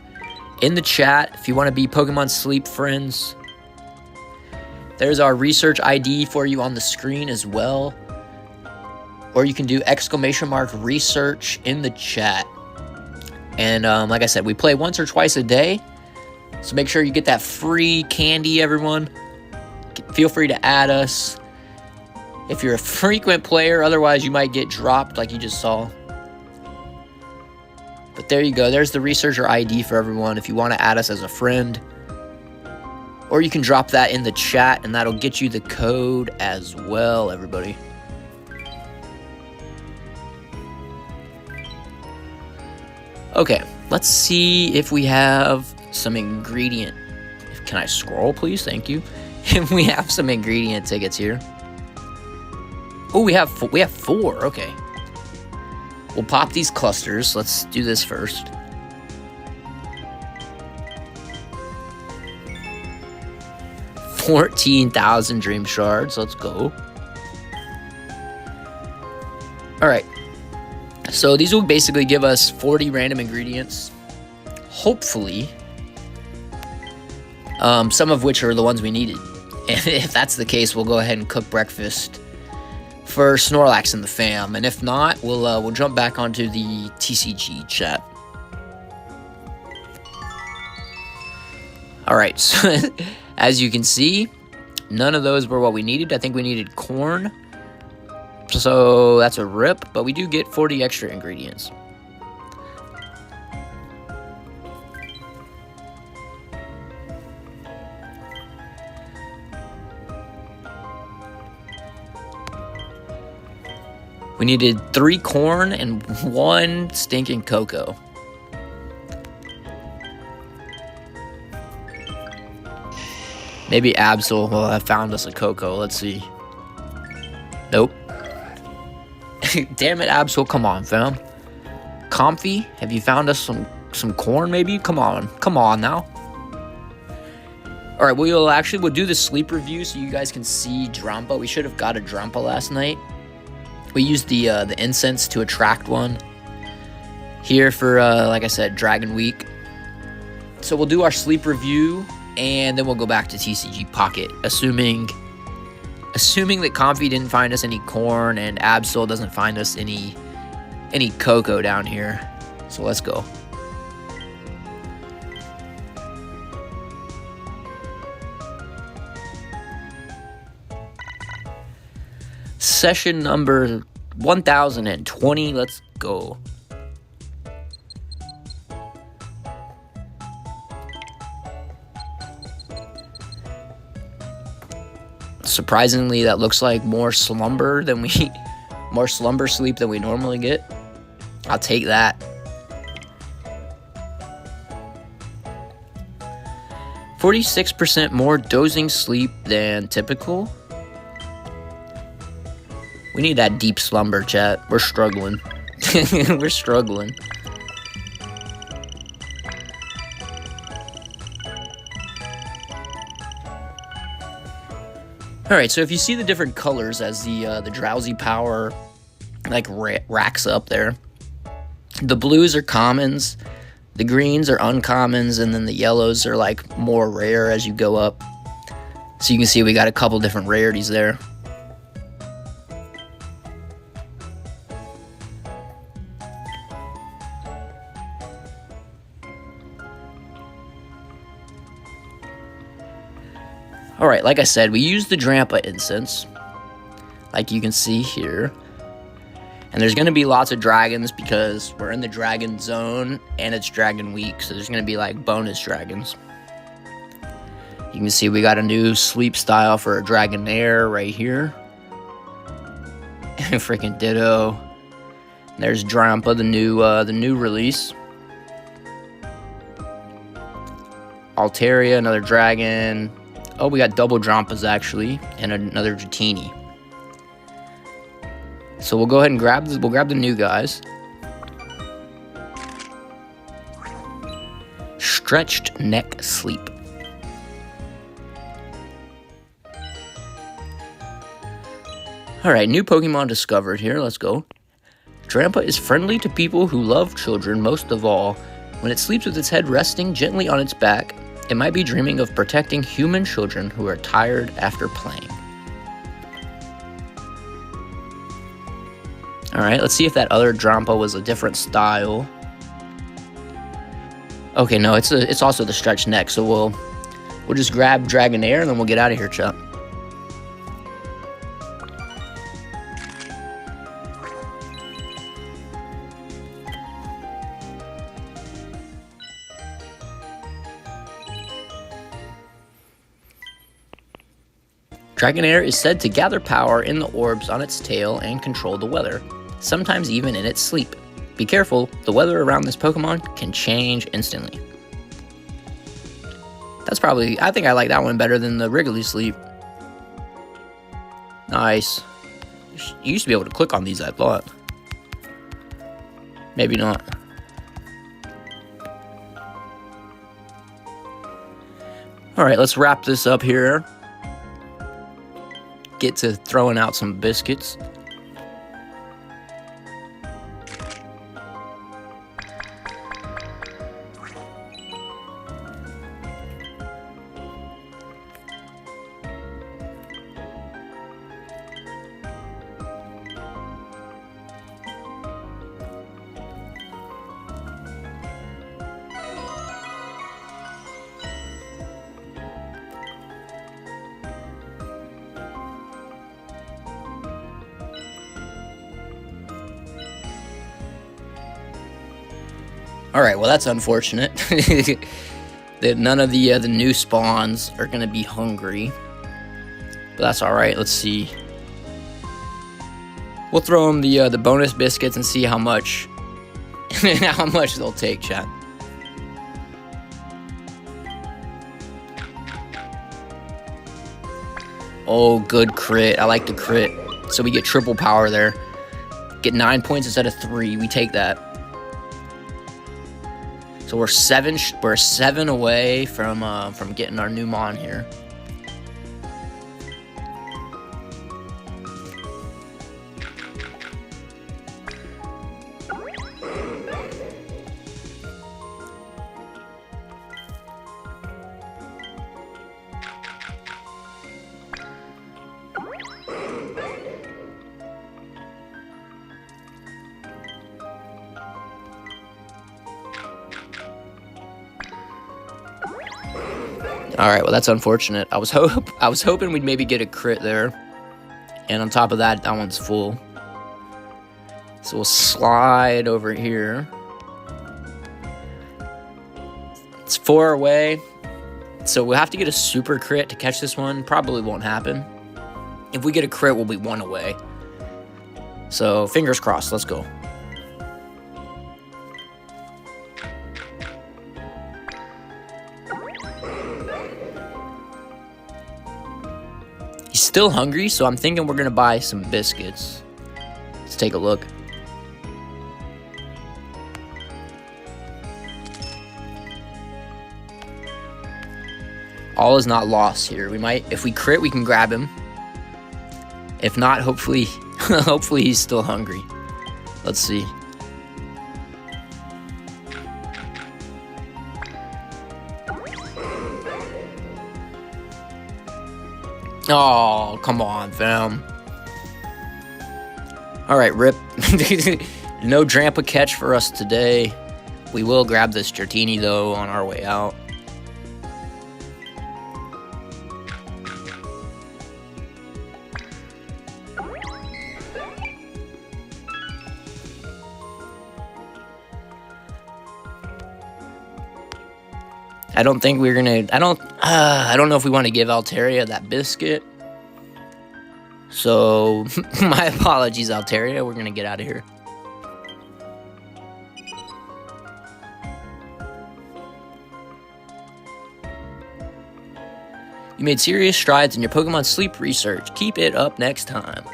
in the chat if you want to be Pokemon Sleep friends. There's our research ID for you on the screen as well. Or you can do !research in the chat. And like I said, we play once or twice a day. So make sure you get that free candy, everyone. Feel free to add us if you're a frequent player. Otherwise, you might get dropped like you just saw. But there you go. There's the researcher ID for everyone if you want to add us as a friend. Or you can drop that in the chat, and that'll get you the code as well, everybody. Okay, let's see if we have some ingredient. Can I scroll, please? Thank you. If we have some ingredient tickets here. Oh, we have 4. Okay. We'll pop these clusters. Let's do this first. $14,000 dream shards. Let's go. All right. So these will basically give us 40 random ingredients. Hopefully. Some of which are the ones we needed. And if that's the case, we'll go ahead and cook breakfast for Snorlax and the fam. And if not, we'll jump back onto the TCG chat. Alright, so as you can see, none of those were what we needed. I think we needed corn. So that's a rip, but we do get 40 extra ingredients. We needed 3 corn and 1 stinking cocoa. Maybe Absol will have found us a cocoa. Let's see. Nope. Damn it, Absol. Come on, fam. Comfy, have you found us some corn maybe? Come on now. Alright, we'll do the sleep review so you guys can see Drampa. We should have got a Drampa last night. We used the incense to attract one here for, like I said, Dragon Week. So we'll do our sleep review, and then we'll go back to TCG Pocket, assuming that Comfy didn't find us any corn and Absol doesn't find us any cocoa down here. So let's go. Session number 1020. Let's go. Surprisingly, that looks like more slumber sleep than we normally get. I'll take that. 46% more dozing sleep than typical. We need that deep slumber, chat. We're struggling. We're struggling. Alright, so if you see the different colors as the drowsy power like racks up there, the blues are commons, the greens are uncommons, and then the yellows are like more rare as you go up. So you can see we got a couple different rarities there. Alright, like I said, we use the Drampa incense, like you can see here. And there's going to be lots of dragons because we're in the dragon zone and it's Dragon Week, so there's going to be like bonus dragons. You can see we got a new sleep style for a Dragonair right here. Freaking ditto. There's Drampa, the new release. Altaria, another dragon. Oh, we got double Drampas actually, and another Dratini. So we'll go ahead and grab the new guys. Stretched neck sleep. Alright, new Pokemon discovered here. Let's go. Drampa is friendly to people who love children most of all. When it sleeps with its head resting gently on its back, it might be dreaming of protecting human children who are tired after playing. Alright, let's see if that other Drampa was a different style. Okay, no, it's also the stretch neck, so we'll just grab Dragonair and then we'll get out of here, Chuck. Dragonair is said to gather power in the orbs on its tail and control the weather, sometimes even in its sleep. Be careful, the weather around this Pokemon can change instantly. That's probably, I think I like that one better than the Wrigley Sleep. Nice. You used to be able to click on these, I thought. Maybe not. Alright, let's wrap this up here. Get to throwing out some biscuits. All right, well that's unfortunate. That none of the new spawns are gonna be hungry, but that's all right. Let's see. We'll throw them the bonus biscuits and see how much how much they'll take, chat. Oh, good crit. I like the crit. So we get triple power there. Get 9 points instead of 3. We take that. So we're seven away from getting our new Mon here. Alright, well that's unfortunate. I was hoping we'd maybe get a crit there. And on top of that, that one's full. So we'll slide over here. It's 4 away. So we'll have to get a super crit to catch this one. Probably won't happen. If we get a crit, we'll be 1 away. So fingers crossed, let's go. He's still hungry, so I'm thinking we're gonna buy some biscuits. Let's take a look. All is not lost here. We might, if we crit, we can grab him. If not, hopefully, hopefully he's still hungry. Let's see. Oh, come on, fam. Alright, rip. No Drampa catch for us today. We will grab this Dratini, though, on our way out. I don't think we're gonna. I don't know if we want to give Altaria that biscuit. So my apologies, Altaria. We're gonna get out of here. You made serious strides in your Pokemon sleep research. Keep it up next time.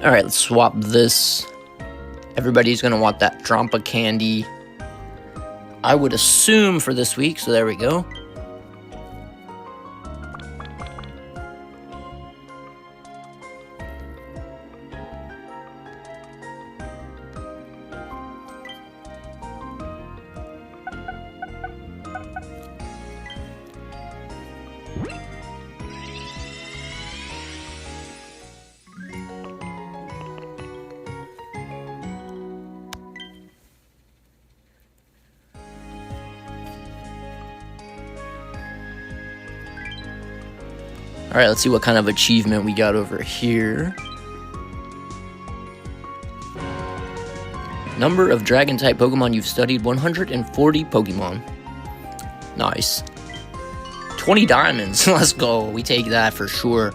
All right, let's swap this. Everybody's going to want that Drampa candy, I would assume, for this week. So there we go. Alright, let's see what kind of achievement we got over here. Number of Dragon-type Pokemon you've studied, 140 Pokemon. Nice. 20 diamonds, let's go. We take that for sure.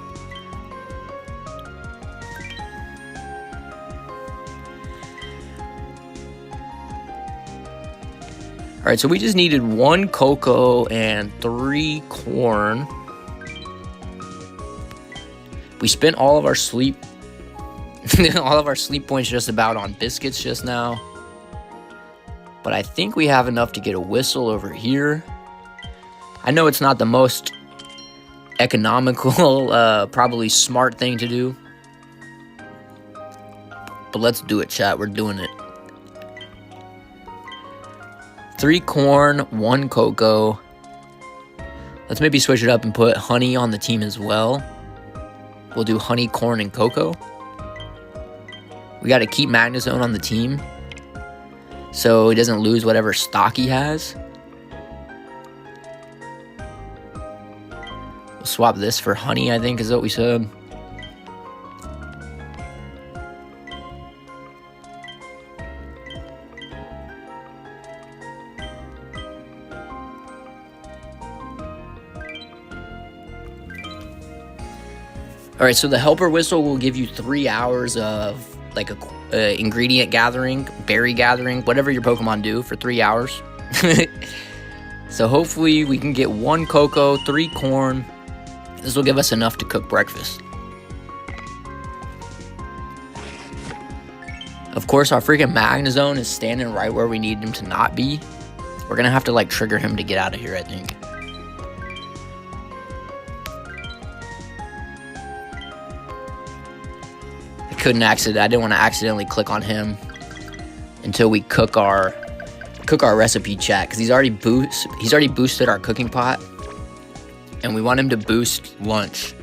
Alright, so we just needed 1 cocoa and 3 corn. We spent all of our sleep points just about on biscuits just now. But I think we have enough to get a whistle over here. I know it's not the most economical, probably smart thing to do. But let's do it, chat. We're doing it. 3 corn, 1 cocoa. Let's maybe switch it up and put honey on the team as well. We'll do honey, corn, and cocoa. We got to keep Magnezone on the team so he doesn't lose whatever stock he has. We'll swap this for honey, I think is what we said. Alright, so the helper whistle will give you 3 hours of like a ingredient gathering, berry gathering, whatever your Pokemon do for 3 hours. So hopefully we can get 1 cocoa, 3 corn. This will give us enough to cook breakfast. Of course, our freaking Magnezone is standing right where we need him to not be. We're gonna have to like trigger him to get out of here, I think. I didn't want to accidentally click on him until we cook our recipe, chat, because he's already boosted our cooking pot, and we want him to boost lunch,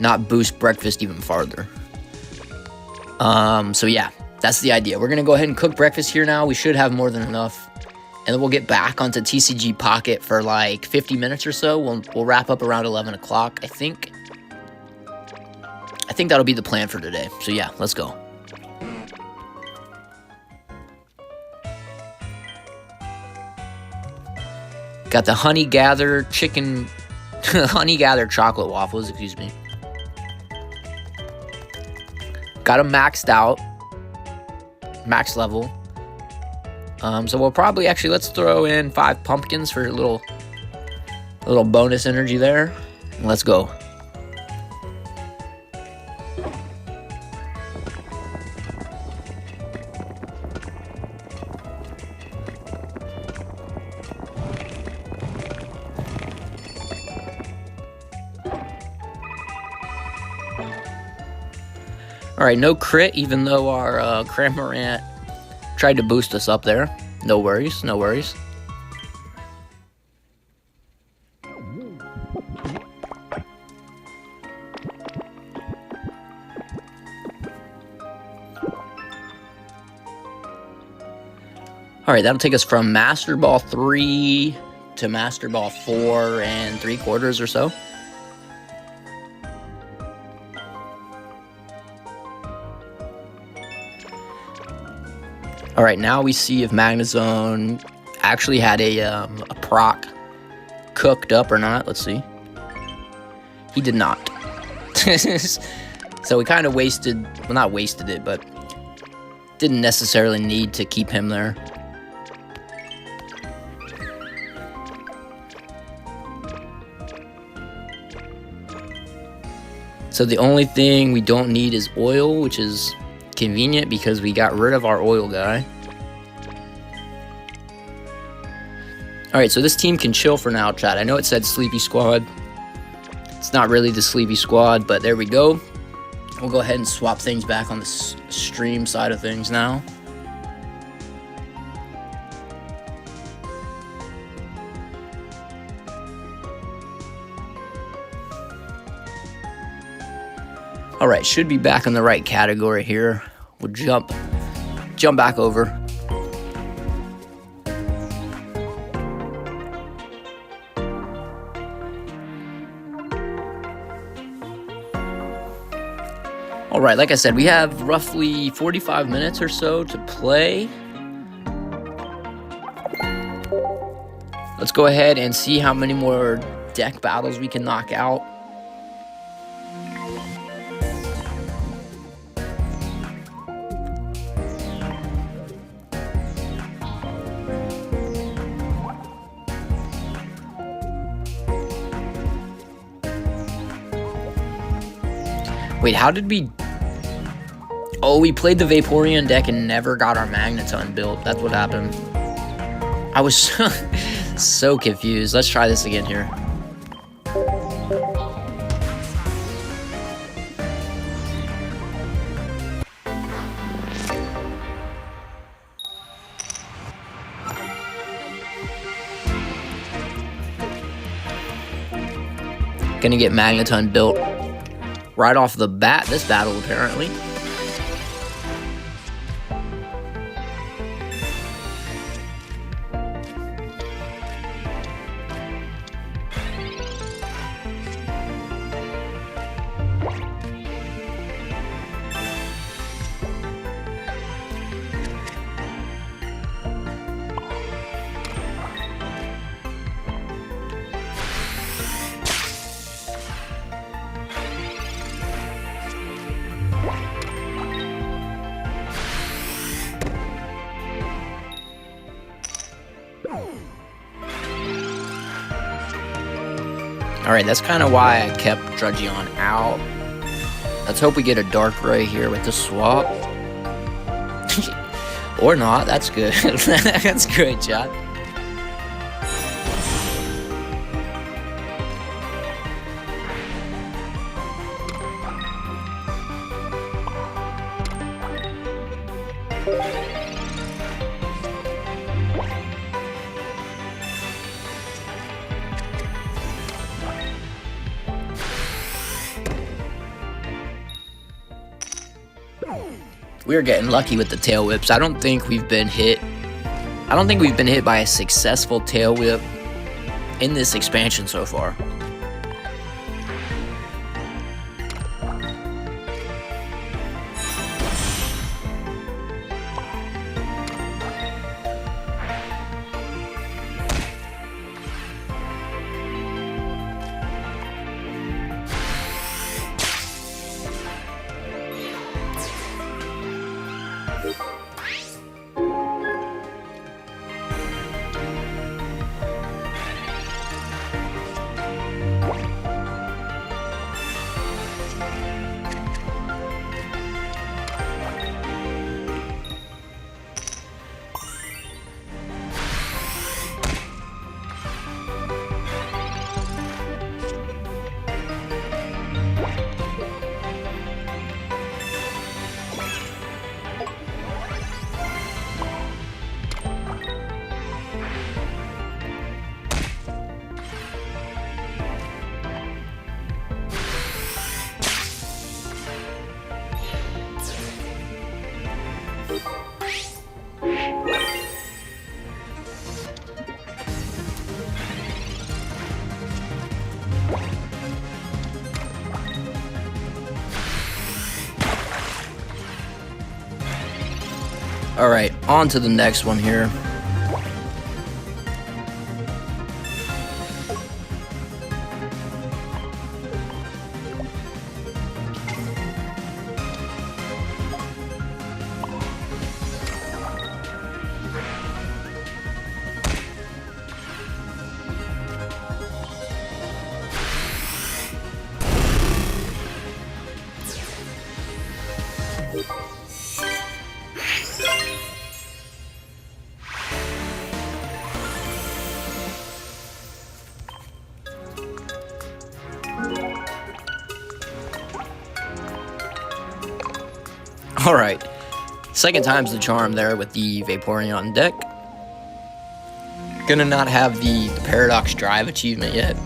not boost breakfast even farther. So yeah, that's the idea. We're gonna go ahead and cook breakfast here now. We should have more than enough, and then we'll get back onto TCG Pocket for like 50 minutes or so. We'll wrap up around 11 o'clock, I think. I think that'll be the plan for today. So yeah, let's go. Got the Honey Gather chicken, Honey Gather chocolate waffles, excuse me. Got them maxed out, max level. So we'll probably let's throw in 5 pumpkins for a little bonus energy there. And let's go. Alright, no crit, even though our Cramorant tried to boost us up there. No worries, no worries. Alright, that'll take us from Master Ball 3 to Master Ball 4 and 3/4 or so. Alright, now we see if Magnezone actually had a proc cooked up or not. Let's see. He did not. So we kind of wasted, well, not wasted it, but didn't necessarily need to keep him there. So the only thing we don't need is oil, which is convenient because we got rid of our oil guy. Alright, so this team can chill for now, chat. I know it said Sleepy Squad. It's not really the Sleepy Squad, but there we go. We'll go ahead and swap things back on the stream side of things now. Alright, should be back in the right category here. We'll jump back over. Alright, like I said, we have roughly 45 minutes or so to play. Let's go ahead and see how many more deck battles we can knock out. Wait, how did we... Oh, we played the Vaporeon deck and never got our Magneton built. That's what happened. I was so confused. Let's try this again here. Gonna get Magneton built right off the bat this battle, apparently. Alright, that's kind of why I kept Drudgeon out. Let's hope we get a Darkrai here with the swap. Or not, that's good. That's good, chat. We're getting lucky with the tail whips. I don't think we've been hit by a successful tail whip in this expansion so far. Alright, on to the next one here. Alright, second time's the charm there with the Vaporeon deck. Gonna not have the Paradox Drive achievement yet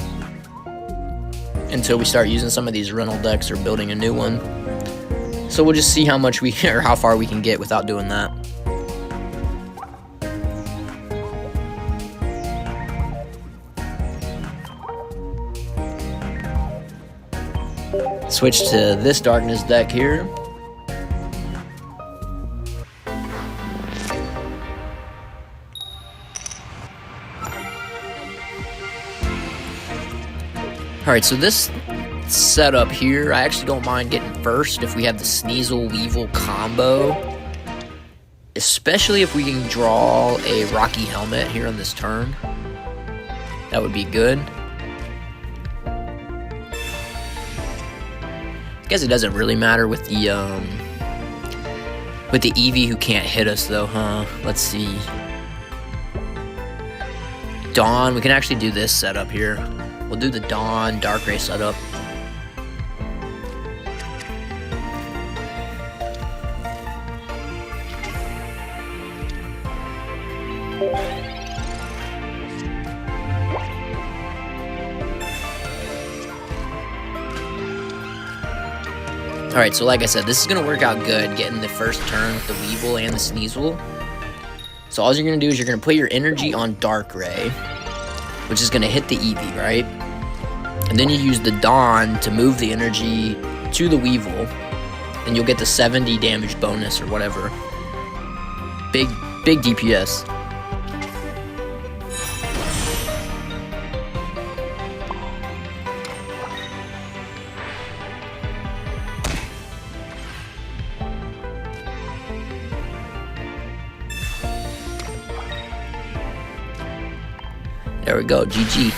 until we start using some of these rental decks or building a new one. So we'll just see how much we or how far we can get without doing that. Switch to this Darkness deck here. Alright, so this setup here, I actually don't mind getting first if we have the Sneasel Weevil combo. Especially if we can draw a Rocky Helmet here on this turn. That would be good. I guess it doesn't really matter with the Eevee who can't hit us though, huh? Let's see. Dawn, we can actually do this setup here. We'll do the Dawn Darkrai setup. Alright, so like I said, this is going to work out good, getting the first turn with the Weevil and the Sneasel. So all you're going to do is you're going to put your energy on Darkrai, which is going to hit the Eevee, right? And then you use the Dawn to move the energy to the Weevil, and you'll get the 70 damage bonus or whatever. Big DPS. There we go, GG.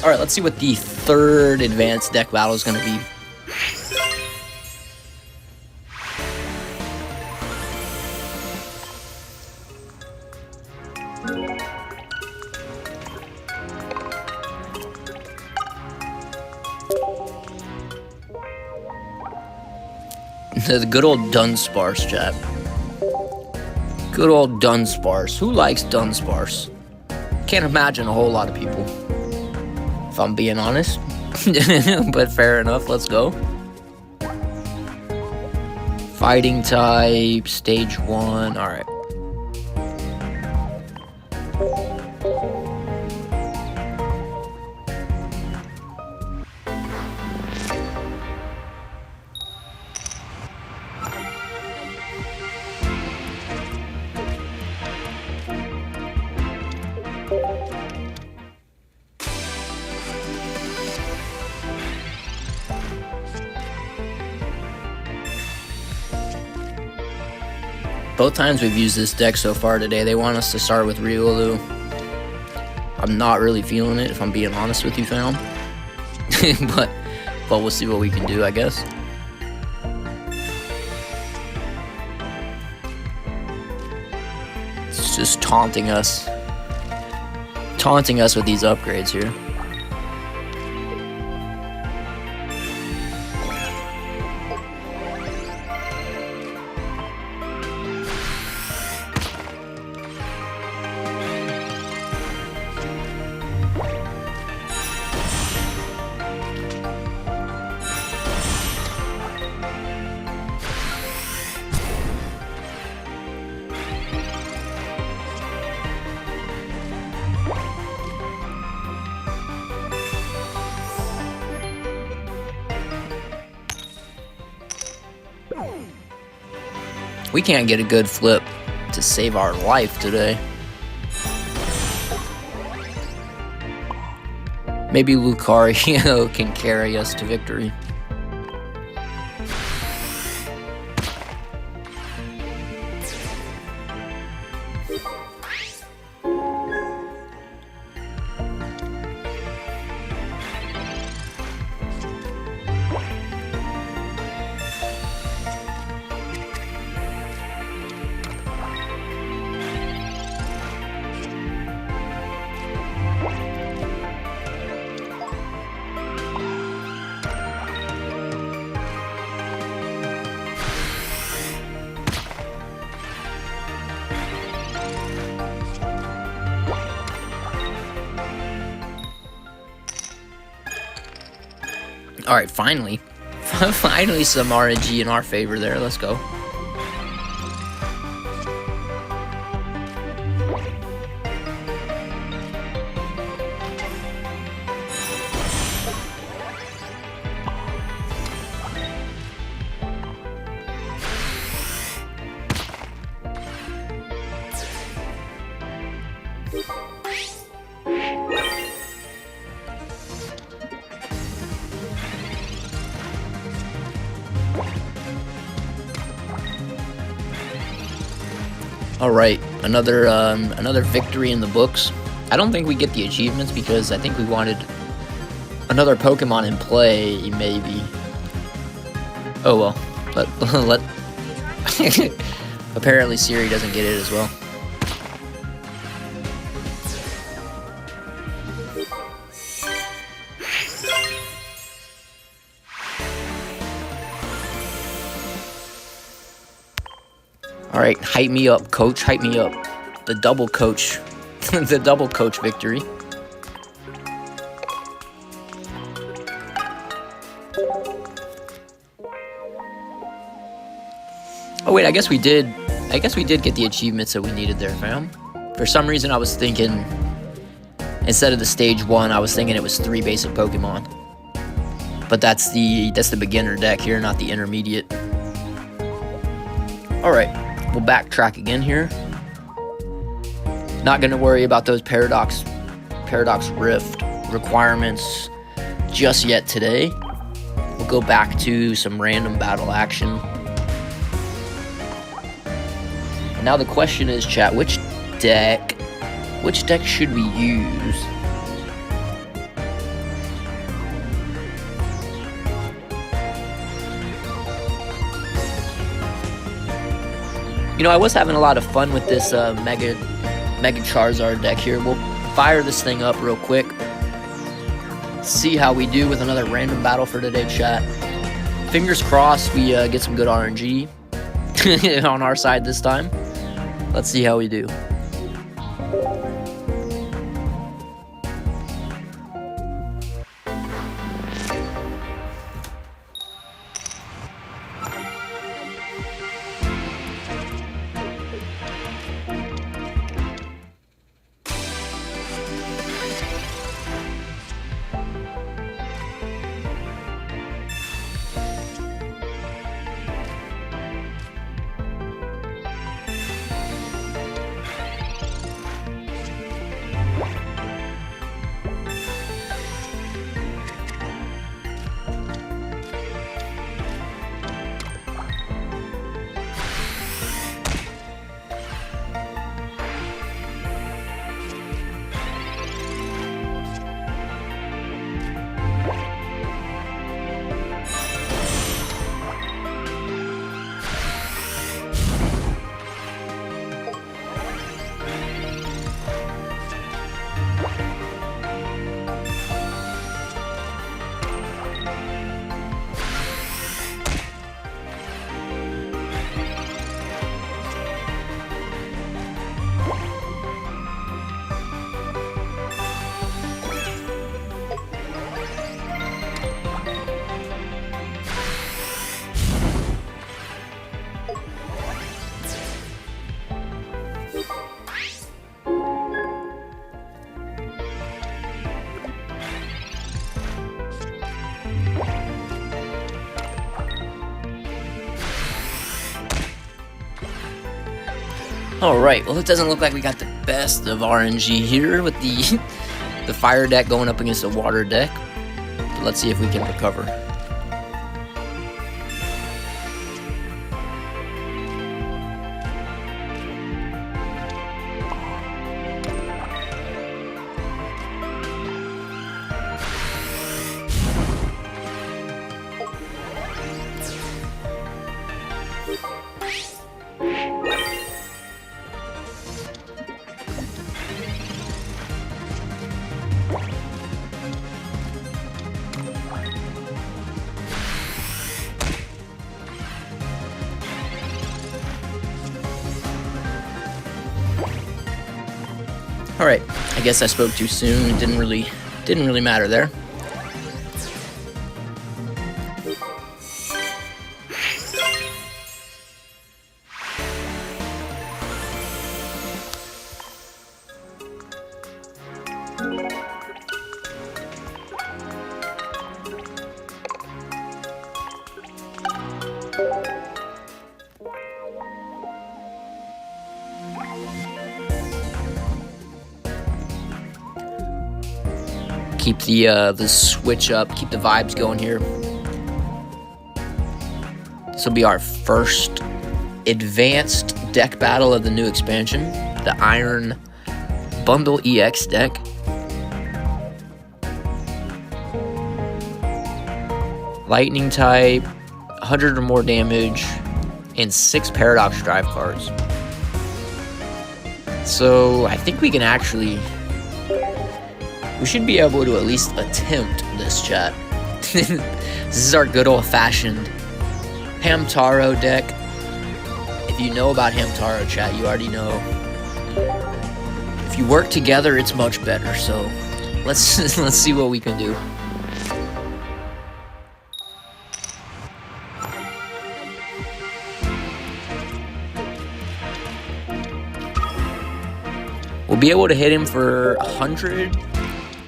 Alright, let's see what the third advanced deck battle is going to be. The good old Dunsparce, chat. Good old Dunsparce. Who likes Dunsparce? Can't imagine a whole lot of people, if I'm being honest. But fair enough, let's go. Fighting type, stage 1, alright. Both times we've used this deck so far today, they want us to start with Riolu. I'm not really feeling it, if I'm being honest with you, fam. but we'll see what we can do, I guess. It's just taunting us. Taunting us with these upgrades here. We can't get a good flip to save our life today. Maybe Lucario can carry us to victory. Alright, finally. Finally some RNG in our favor there. Let's go. Alright, another victory in the books. I don't think we get the achievements because I think we wanted another Pokemon in play, maybe. Oh well. Let apparently Siri doesn't get it as well. Alright, hype me up, coach. Hype me up. The double coach. The double coach victory. Oh wait, I guess we did get the achievements that we needed there, fam. For some reason I was thinking, instead of the stage 1, I was thinking it was 3 basic Pokemon. But that's the beginner deck here, not the intermediate. Alright. We'll backtrack again here. Not gonna worry about those Paradox Rift requirements just yet today. We'll go back to some random battle action. And now the question is, chat, which deck should we use? You know, I was having a lot of fun with this Mega Charizard deck here. We'll fire this thing up real quick. See how we do with another random battle for today, chat. Fingers crossed we get some good RNG on our side this time. Let's see how we do. Alright, well it doesn't look like we got the best of RNG here with the fire deck going up against the water deck. But let's see if we can recover. Alright, I guess I spoke too soon. It didn't really matter there. keep the switch up, keep the vibes going here. This will be our first advanced deck battle of the new expansion, the Iron Bundle EX deck. Lightning type, 100 or more damage, and 6 Paradox Drive cards. So I think we can actually, we should be able to at least attempt this, chat. This is our good old-fashioned Hamtaro deck. If you know about Hamtaro, chat, you already know. If you work together, it's much better. So let's see what we can do. We'll be able to hit him for 100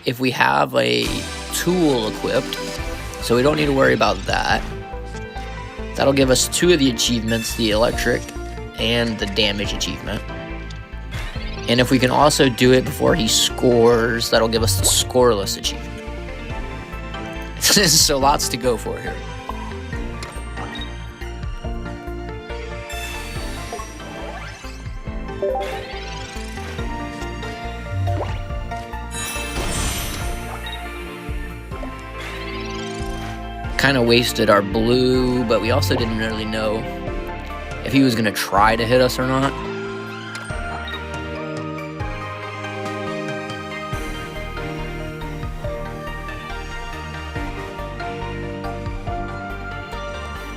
if we have a tool equipped, so we don't need to worry about that. That'll give us 2 of the achievements, the electric and the damage achievement. And if we can also do it before he scores, that'll give us the scoreless achievement. So lots to go for here. Kind of wasted our blue, but we also didn't really know if he was going to try to hit us or not.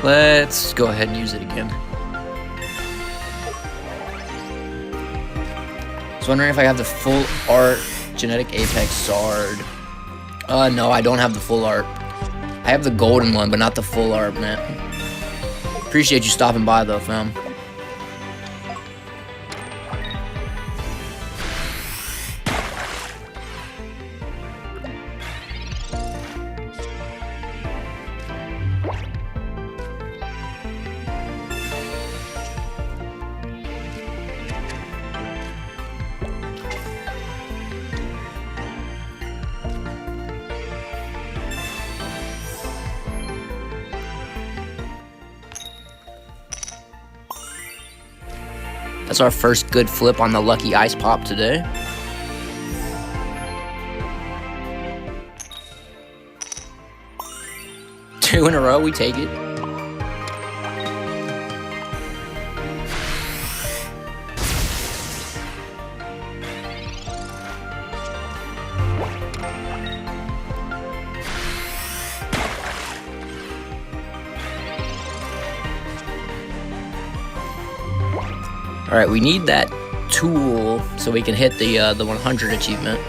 Let's go ahead and use it again. I was wondering if I have the full art Genetic Apex Zard. No, I don't have the full art. I have the golden one, but not the full art, man. Appreciate you stopping by, though, fam. That's our first good flip on the Lucky Ice Pop today. Two in a row, we take it. Alright, we need that tool so we can hit the 100 achievement.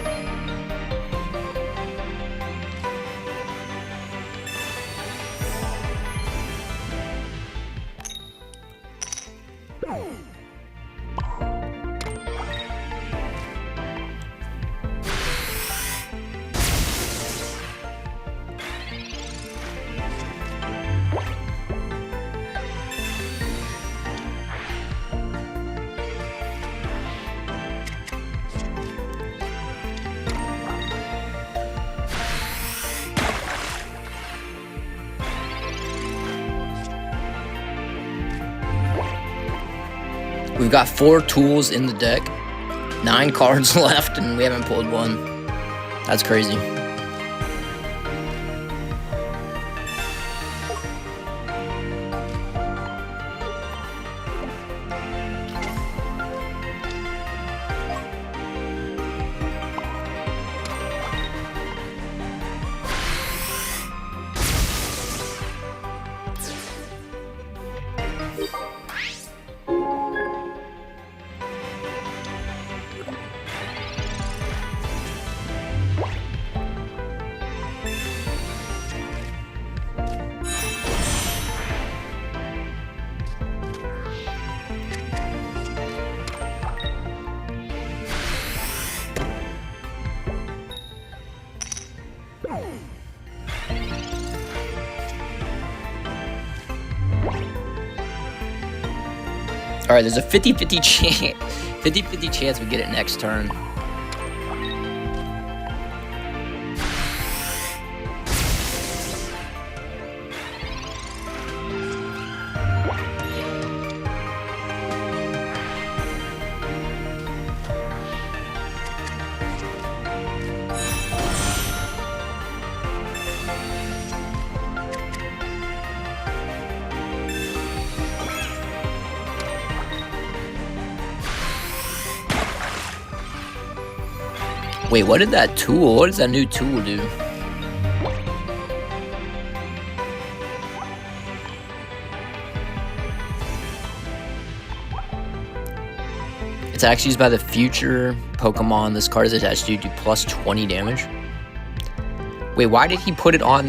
We've got 4 tools in the deck, 9 cards left, and we haven't pulled one. That's crazy. Alright, there's a 50-50 chance. 50-50 chance we get it next turn. Wait, what did that tool? What does that new tool do? Attacks used by the future Pokemon this card is attached to do plus 20 damage. Wait, why did he put it on?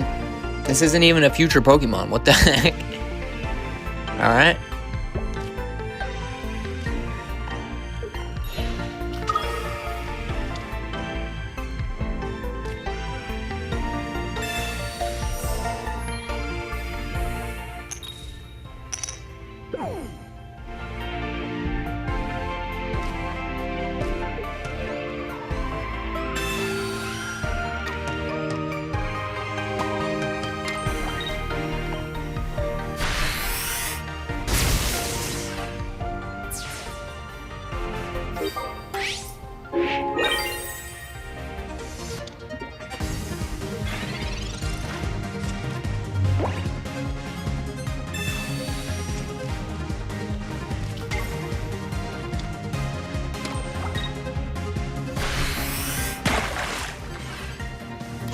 This isn't even a future Pokemon. What the heck? Alright.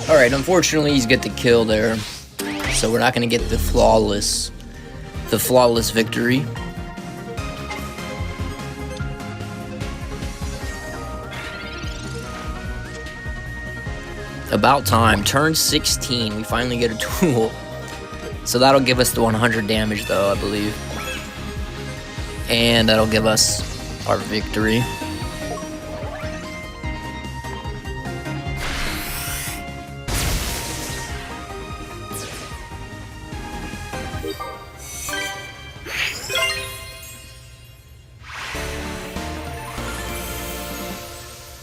Alright, unfortunately he's get the kill there, so we're not gonna get the flawless victory. About time. Turn 16, we finally get a tool. So that'll give us the 100 damage though, I believe. And that'll give us our victory.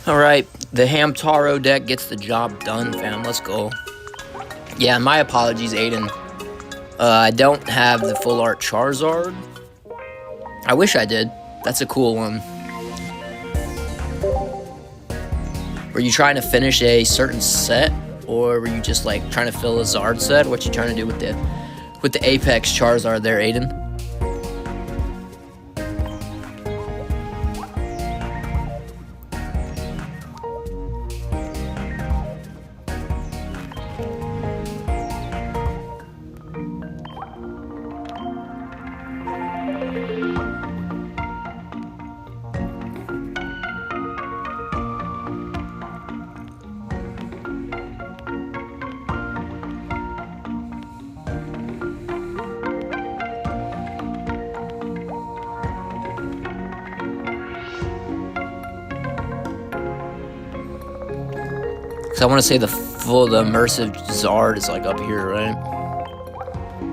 Alright, the Hamtaro deck gets the job done, fam. Let's go. Yeah, my apologies, Aiden. I don't have the full art Charizard. I wish I did. That's a cool one. Were you trying to finish a certain set? Or were you just like trying to fill a Zard set? What you trying to do with the Apex Charizard there, Aiden? Cause I want to say the immersive Zard is like up here, right?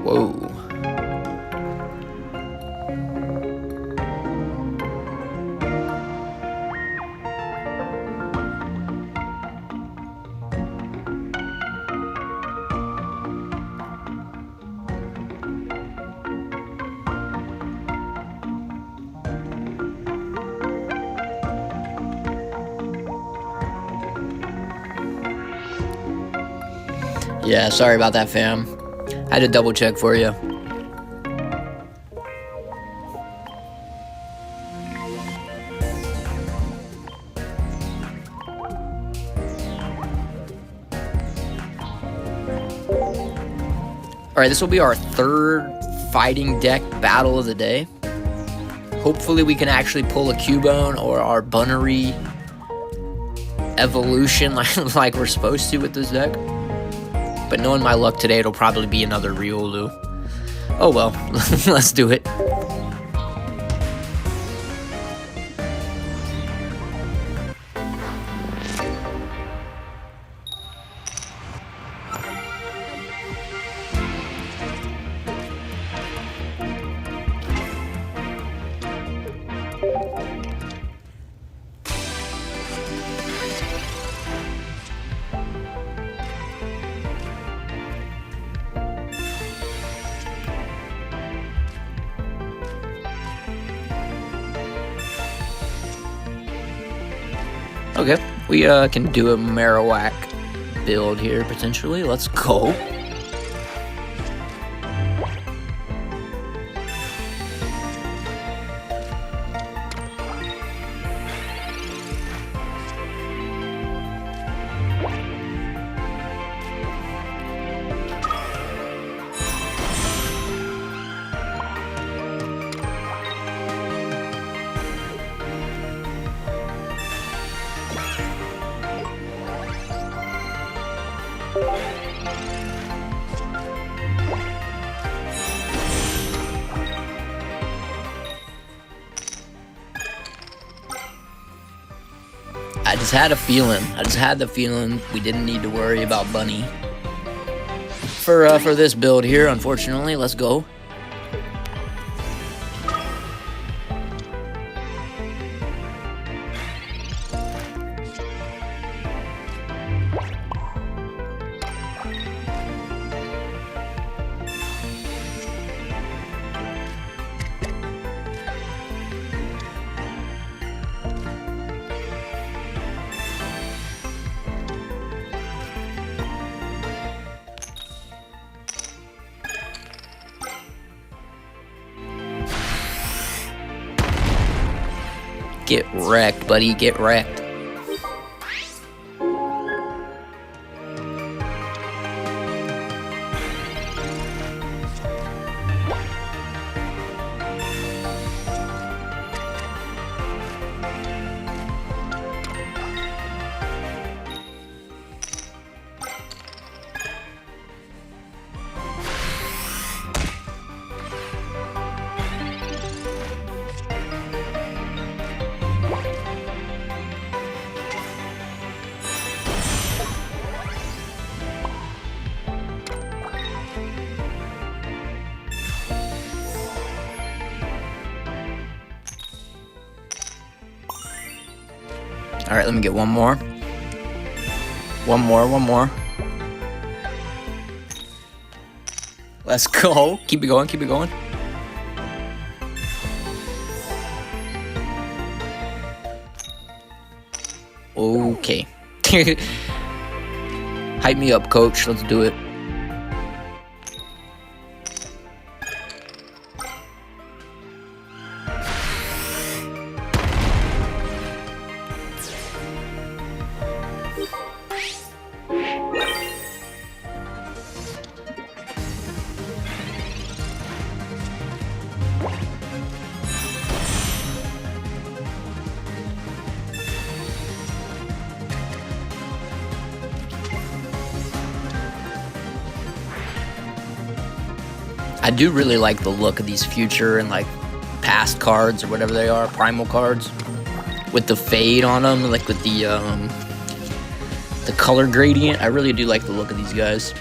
Whoa. Yeah, sorry about that, fam. I had to double check for you. Alright, this will be our third fighting deck battle of the day. Hopefully we can actually pull a Cubone or our Bunnery evolution like we're supposed to with this deck. But knowing my luck today, it'll probably be another Riolu. Oh well, let's do it. Okay, we can do a Marowak build here, potentially. Let's go. I just had a feeling. I just had the feeling we didn't need to worry about Bunny for this build here. Unfortunately, let's go. Get wrecked, buddy. Get wrecked. All right, let me get one more. One more. Let's go. Keep it going, keep it going. Okay. Hype me up, coach. Let's do it. I do really like the look of these future and like past cards or whatever they are, primal cards, with the fade on them, like with the color gradient. I really do like the look of these guys.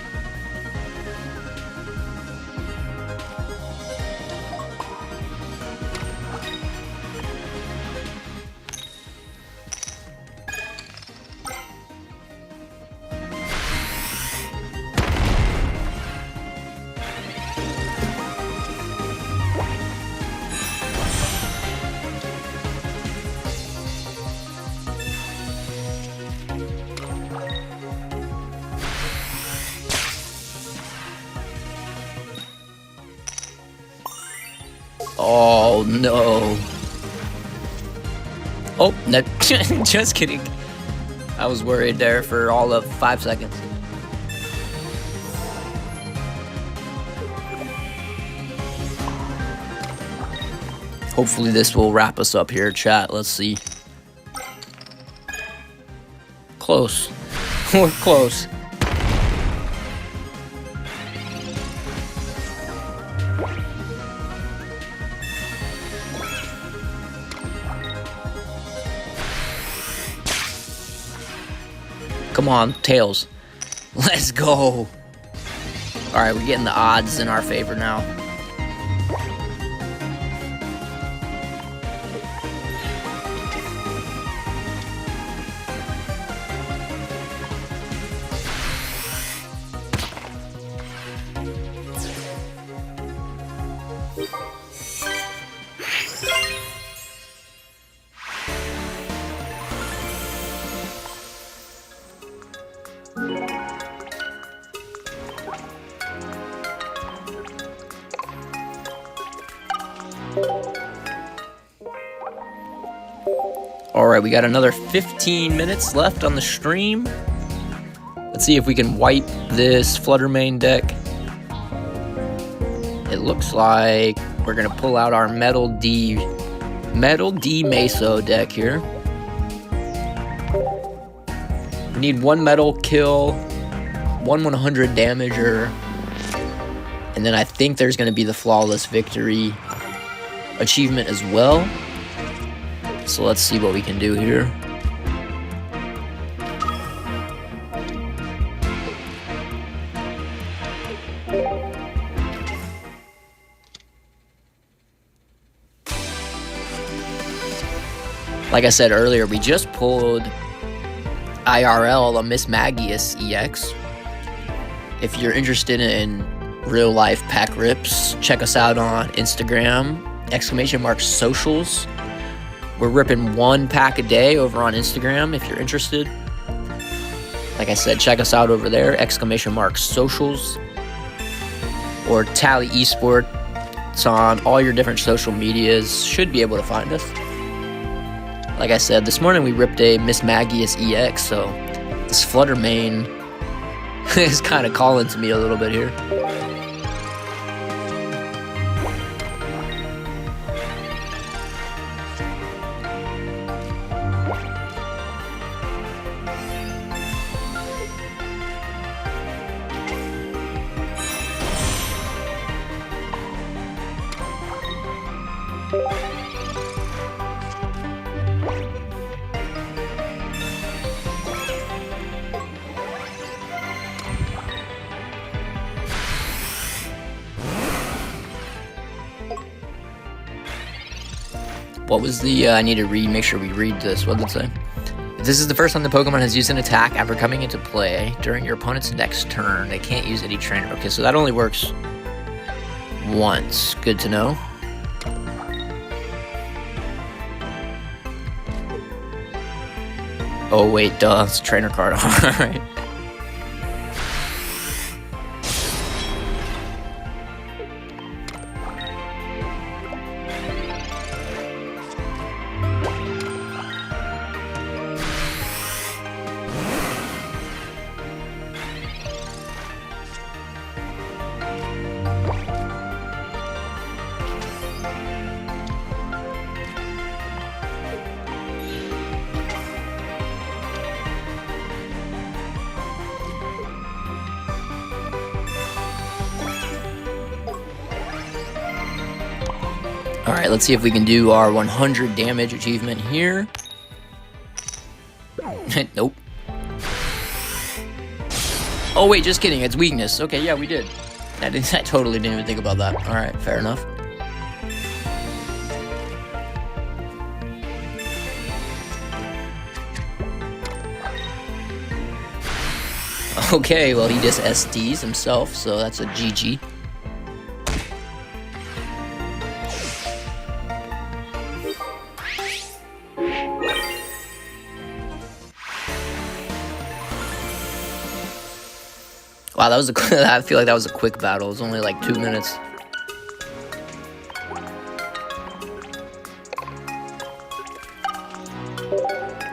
Oh no. Oh, no. Just kidding. I was worried there for all of 5 seconds. Hopefully this will wrap us up here, chat. Let's see. Close. We're close. Come on, Tails. Let's go. Alright, we're getting the odds in our favor now. Alright, we got another 15 minutes left on the stream. Let's see if we can wipe this Fluttermane deck. It looks like we're gonna pull out our Metal D Meso deck here. We need one metal kill, one 100 damager, and then I think there's gonna be the Flawless Victory achievement as well. So let's see what we can do here. Like I said earlier, we just pulled IRL a Mismagius EX. If you're interested in real life pack rips, check us out on Instagram, !socials. We're ripping 1 pack a day over on Instagram if you're interested. Like I said, check us out over there, !socials. Or Tally Esport. It's on all your different social medias. Should be able to find us. Like I said, this morning we ripped a Mismagius EX, so this Flutter main is kind of calling to me a little bit here. What was the, I need to make sure we read this. What did it say? If this is the first time the Pokemon has used an attack after coming into play during your opponent's next turn, they can't use any trainer. Okay, so that only works once. Good to know. Oh wait, duh, it's a trainer card. Alright. Alright, let's see if we can do our 100 damage achievement here. Nope. Oh wait, just kidding, it's weakness. Okay, yeah, we did. I totally didn't even think about that. Alright, fair enough. Okay, well he just SDs himself, so that's a GG. Wow, that was I feel like that was a quick battle. It was only like 2 minutes.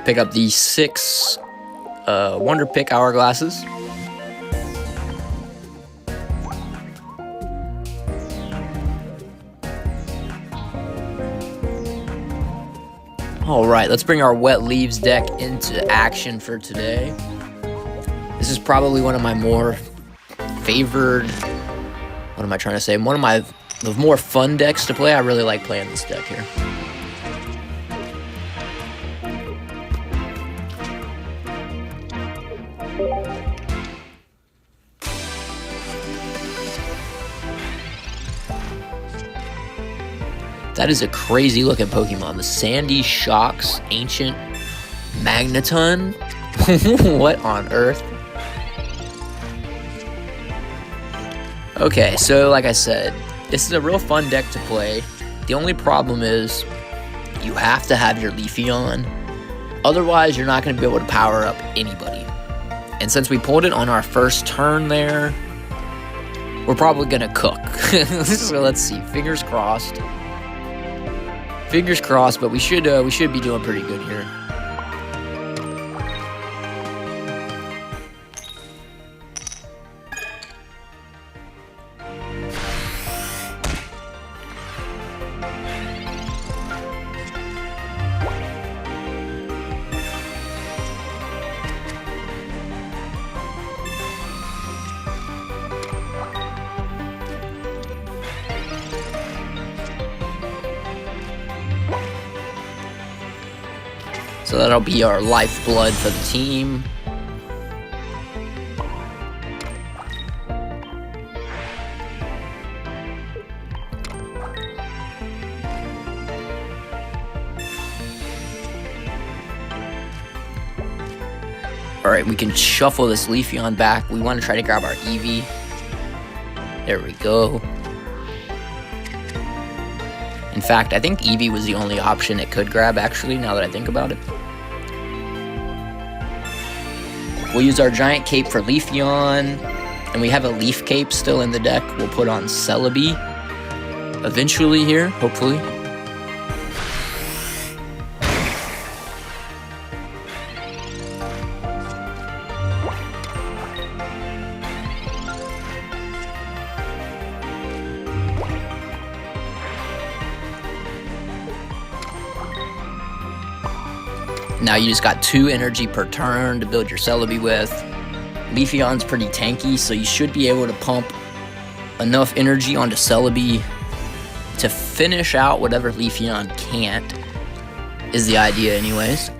Pick up the 6 Wonder Pick hourglasses. Alright, let's bring our Wet Leaves deck into action for today. This is probably one of my more favored, what am I trying to say? One of the more fun decks to play. I really like playing this deck here. That is a crazy looking Pokemon. The Sandy Shocks Ancient Magneton. What on earth? Okay, so like I said, this is a real fun deck to play. The only problem is you have to have your Leafy on. Otherwise, you're not going to be able to power up anybody. And since we pulled it on our first turn there, we're probably going to cook. So let's see. Fingers crossed. Fingers crossed, but we should be doing pretty good here. So that'll be our lifeblood for the team. Alright, we can shuffle this Leafeon back. We want to try to grab our Eevee. There we go. In fact, I think Eevee was the only option it could grab, actually, now that I think about it. We'll use our Giant Cape for Leafeon, and we have a Leaf Cape still in the deck. We'll put on Celebi eventually here, hopefully. Now you just got 2 energy per turn to build your Celebi with. Leafeon's pretty tanky, so you should be able to pump enough energy onto Celebi to finish out whatever Leafeon can't, is the idea anyways.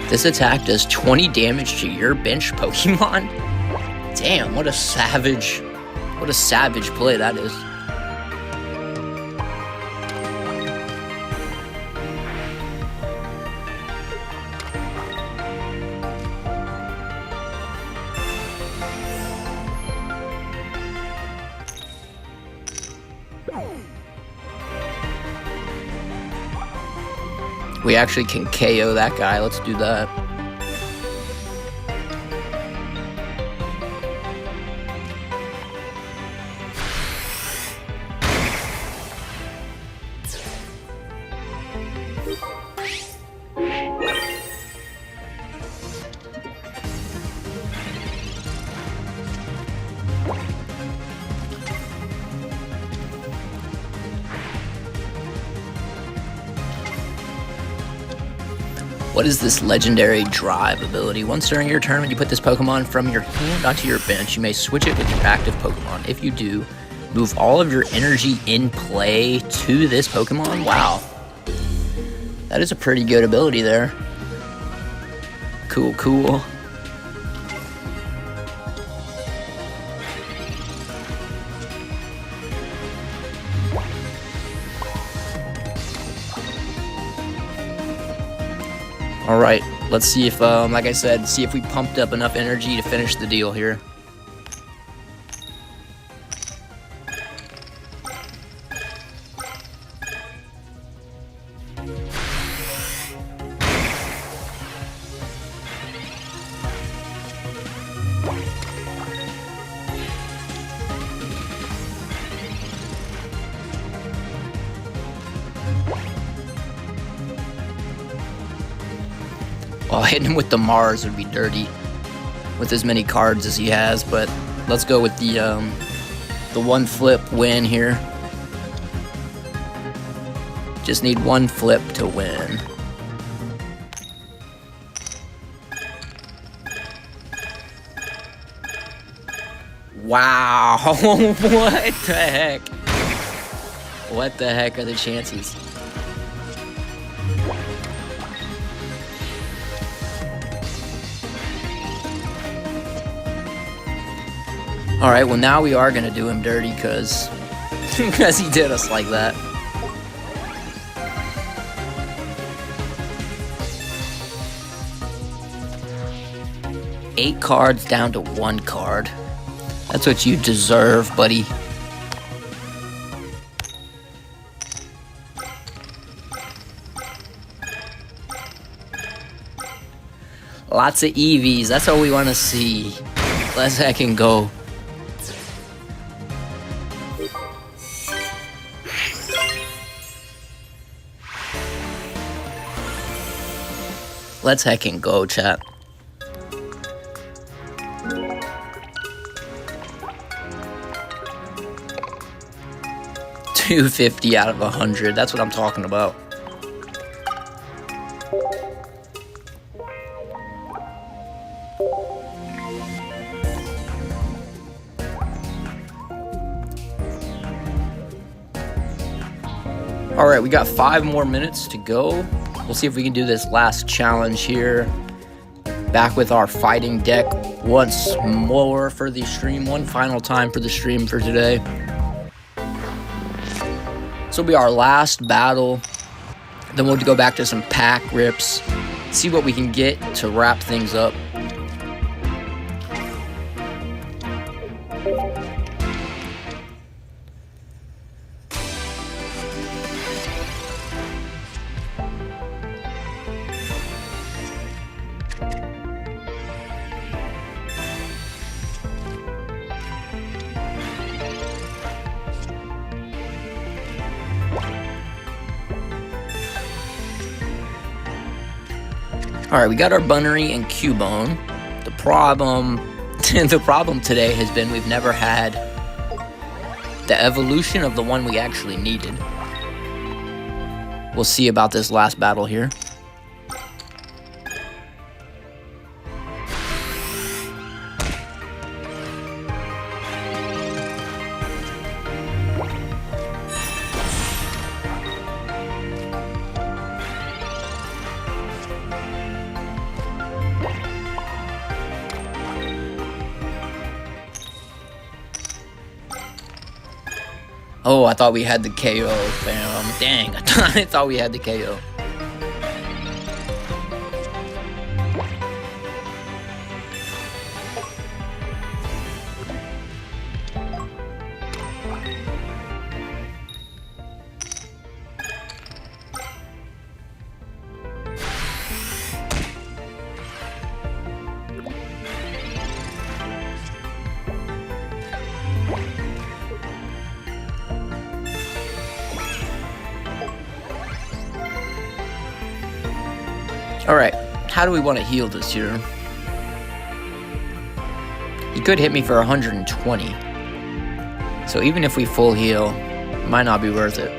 This attack does 20 damage to your bench Pokemon? Damn, what a savage play that is. We actually can KO that guy. Let's do that. What is this legendary drive ability? Once during your turn, when you put this Pokemon from your hand onto your bench, you may switch it with your active Pokemon. If you do, move all of your energy in play to this Pokemon. Wow. That is a pretty good ability there. Cool, cool. Alright, let's see if, like I said, see if we pumped up enough energy to finish the deal here. Oh, hitting him with the Mars would be dirty with as many cards as he has, but let's go with the one flip win here. Just need one flip to win. Wow, what the heck? What the heck are the chances? Alright, well now we are gonna do him dirty because he did us like that. Eight cards down to 1 card. That's what you deserve, buddy. Lots of Eevees, that's all we want to see. Let's heckin' go. Let's heckin' go, chat. $250 out of 100. That's what I'm talking about. Alright, we got 5 more minutes to go. We'll see if we can do this last challenge here. Back with our fighting deck once more for the stream. One final time for the stream for today. This will be our last battle. Then we'll go back to some pack rips. See what we can get to wrap things up. Alright, we got our Buneary and Cubone. The problem today has been we've never had the evolution of the one we actually needed. We'll see about this last battle here. Oh, I thought we had the KO, fam. Dang, I thought we had the KO. Alright, how do we want to heal this here? He could hit me for 120. So even if we full heal, it might not be worth it.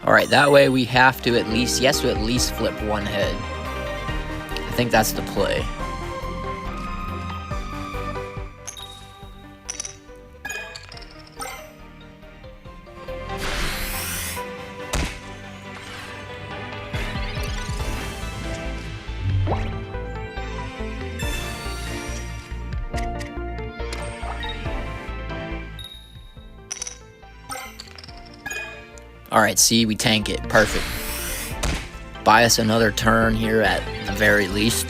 Alright, that way we have to at least, he has to at least flip one head. I think that's the play. Alright, see, we tank it. Perfect. Buy us another turn here at the very least.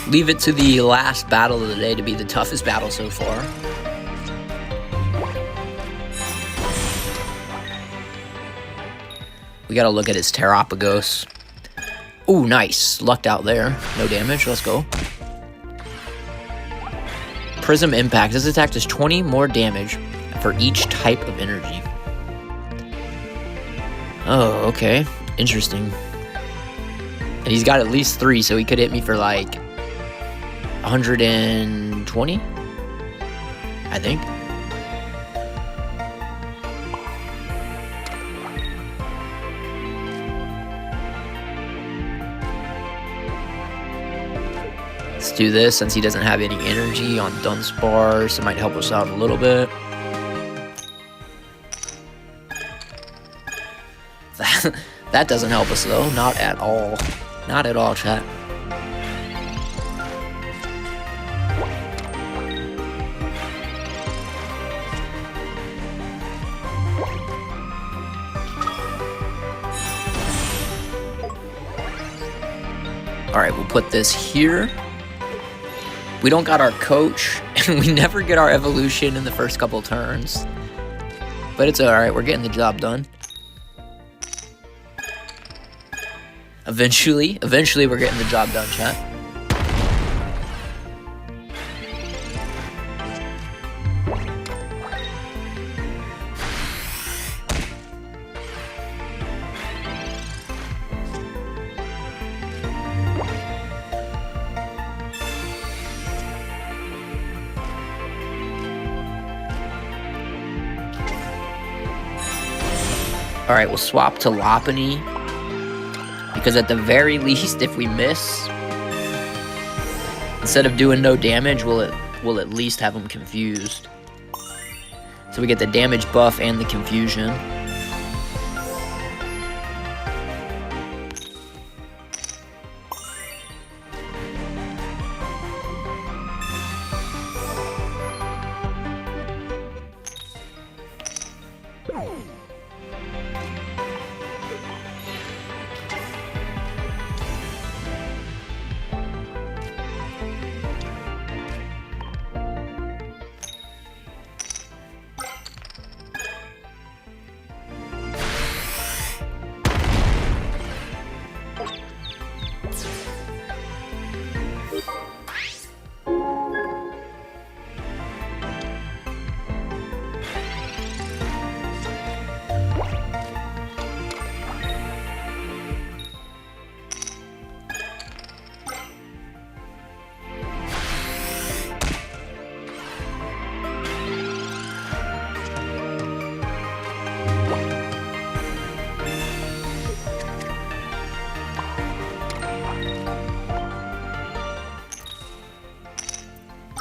Leave it to the last battle of the day to be the toughest battle so far. We gotta look at his Terapagos. Ooh, nice. Lucked out there. No damage. Let's go. Prism Impact. This attack does 20 more damage for each type of energy. Oh, okay. Interesting. And he's got at least 3, so he could hit me for like 120, I think. Let's do this since he doesn't have any energy on Dunsparce. So it might help us out a little bit. That doesn't help us though, not at all. Not at all, chat. Alright, we'll put this here. We don't got our coach, and we never get our evolution in the first couple turns. But it's alright, we're getting the job done. Eventually we're getting the job done, chat. Alright, we'll swap to Lopunny, because at the very least, if we miss, instead of doing no damage, we'll at least have them confused. So we get the damage buff and the confusion.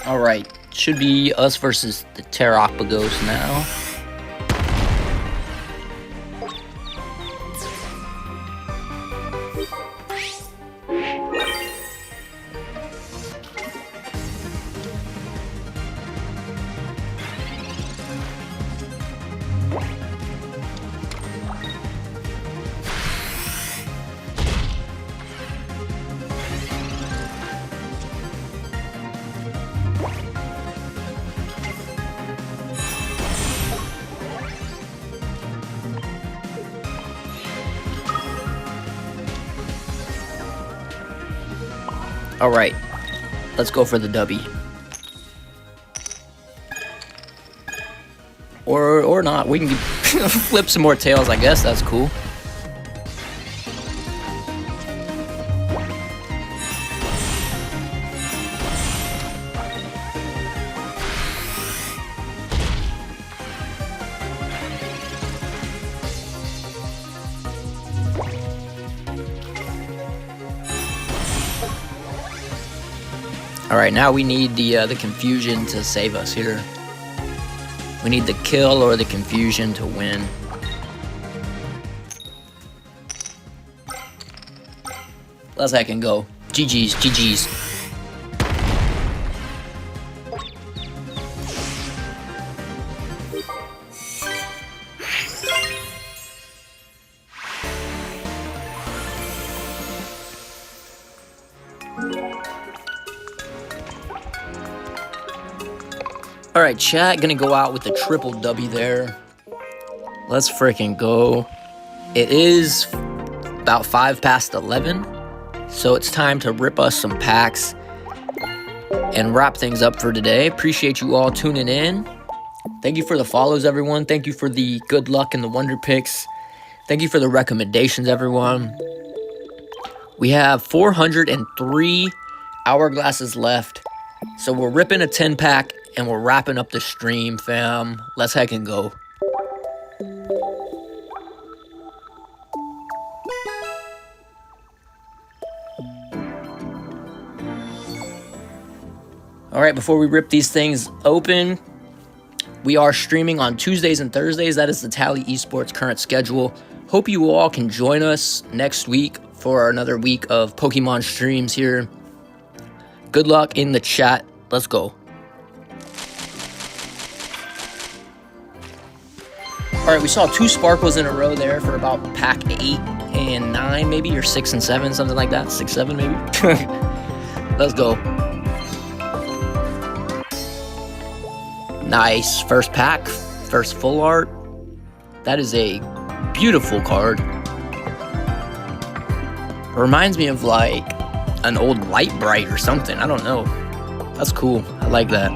Alright, should be us versus the Terrapagos now. Alright, let's go for the W. Or not, we can flip some more tails, I guess, that's cool. Alright, now we need the confusion to save us here. We need the kill or the confusion to win. Let's heck and go. GG's, GG's. Alright, chat, gonna go out with a triple W there. Let's freaking go. It is about 5 past 11, so it's time to rip us some packs and wrap things up for today. Appreciate you all tuning in. Thank you for the follows, everyone. Thank you for the good luck and the wonder picks. Thank you for the recommendations, everyone. We have 403 hourglasses left, so we're ripping a 10-pack and we're wrapping up the stream, fam. Let's heck and go. Alright, before we rip these things open, we are streaming on Tuesdays and Thursdays. That is the Tally Esports current schedule. Hope you all can join us next week for another week of Pokemon streams here. Good luck in the chat. Let's go. Alright, we saw 2 sparkles in a row there for about pack 8. and 9 maybe, or 6 and 7, something like that. 6, 7 maybe. Let's go. Nice. First pack, first full art. That is a beautiful card. Reminds me of like an old Light Bright or something. I don't know. That's cool. I like that.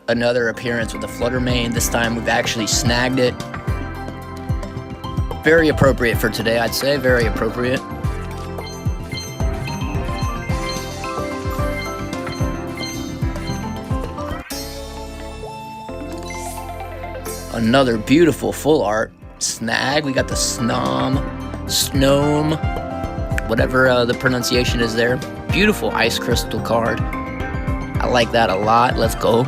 Another appearance with the Flutter Mane. This time we've actually snagged it. Very appropriate for today, I'd say. Very appropriate. Another beautiful full art snag. We got the Snome, whatever the pronunciation is there. Beautiful ice crystal card. I like that a lot. Let's go.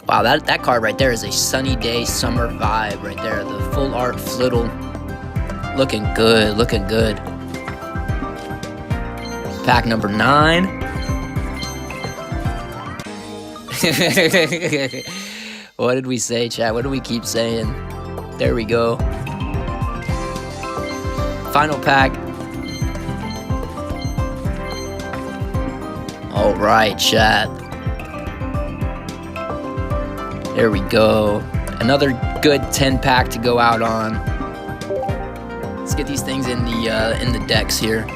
Wow, that card right there is a sunny day summer vibe right there. The full art Flittle. Looking good, looking good. Pack number 9. What did we say, chat? What do we keep saying? There we go. Final pack. All right, chat. There we go. Another good 10 pack to go out on. Let's get these things in the decks here.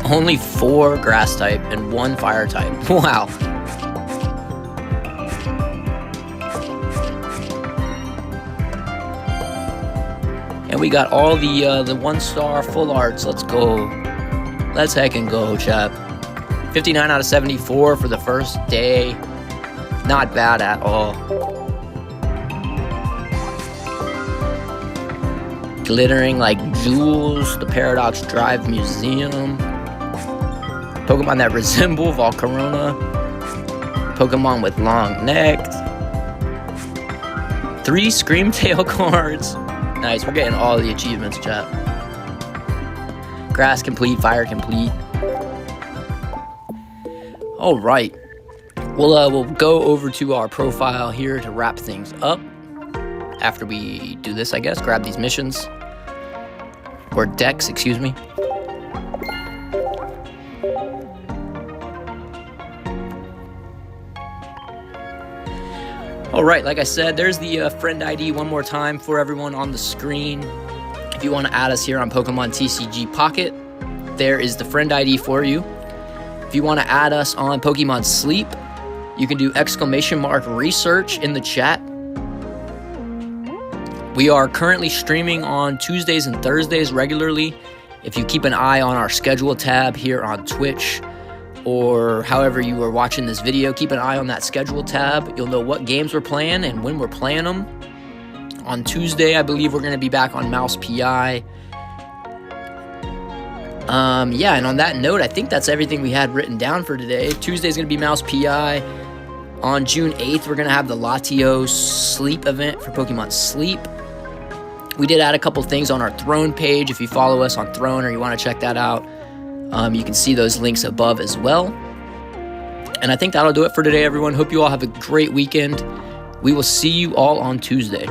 Only 4 grass type and 1 fire type. Wow. And we got all the 1-star full arts. Let's go. Let's heckin' go, chat. 59 out of 74 for the first day. Not bad at all. Glittering like jewels. The Paradox Drive Museum. Pokemon that resemble Volcarona. Pokemon with long necks. 3 Screamtail cards. Nice, we're getting all the achievements, chat. Grass complete, fire complete. All right. We'll go over to our profile here to wrap things up. After we do this, I guess, grab these missions. Or decks, excuse me. Alright, like I said, there's the friend ID one more time for everyone on the screen. If you want to add us here on Pokemon TCG Pocket, there is the friend ID for you. If you want to add us on Pokemon Sleep, you can do !research in the chat. We are currently streaming on Tuesdays and Thursdays regularly. If you keep an eye on our schedule tab here on Twitch, or however you are watching this video, keep an eye on that schedule tab. You'll know what games we're playing and when we're playing them. On Tuesday, I believe we're going to be back on Mouse PI. Yeah, and on that note, I think that's everything we had written down for today. Tuesday's going to be Mouse PI. On June 8th, we're going to have the Latios Sleep event for Pokemon Sleep. We did add a couple things on our Throne page. If you follow us on Throne or you want to check that out, you can see those links above as well. And I think that'll do it for today, everyone. Hope you all have a great weekend. We will see you all on Tuesday.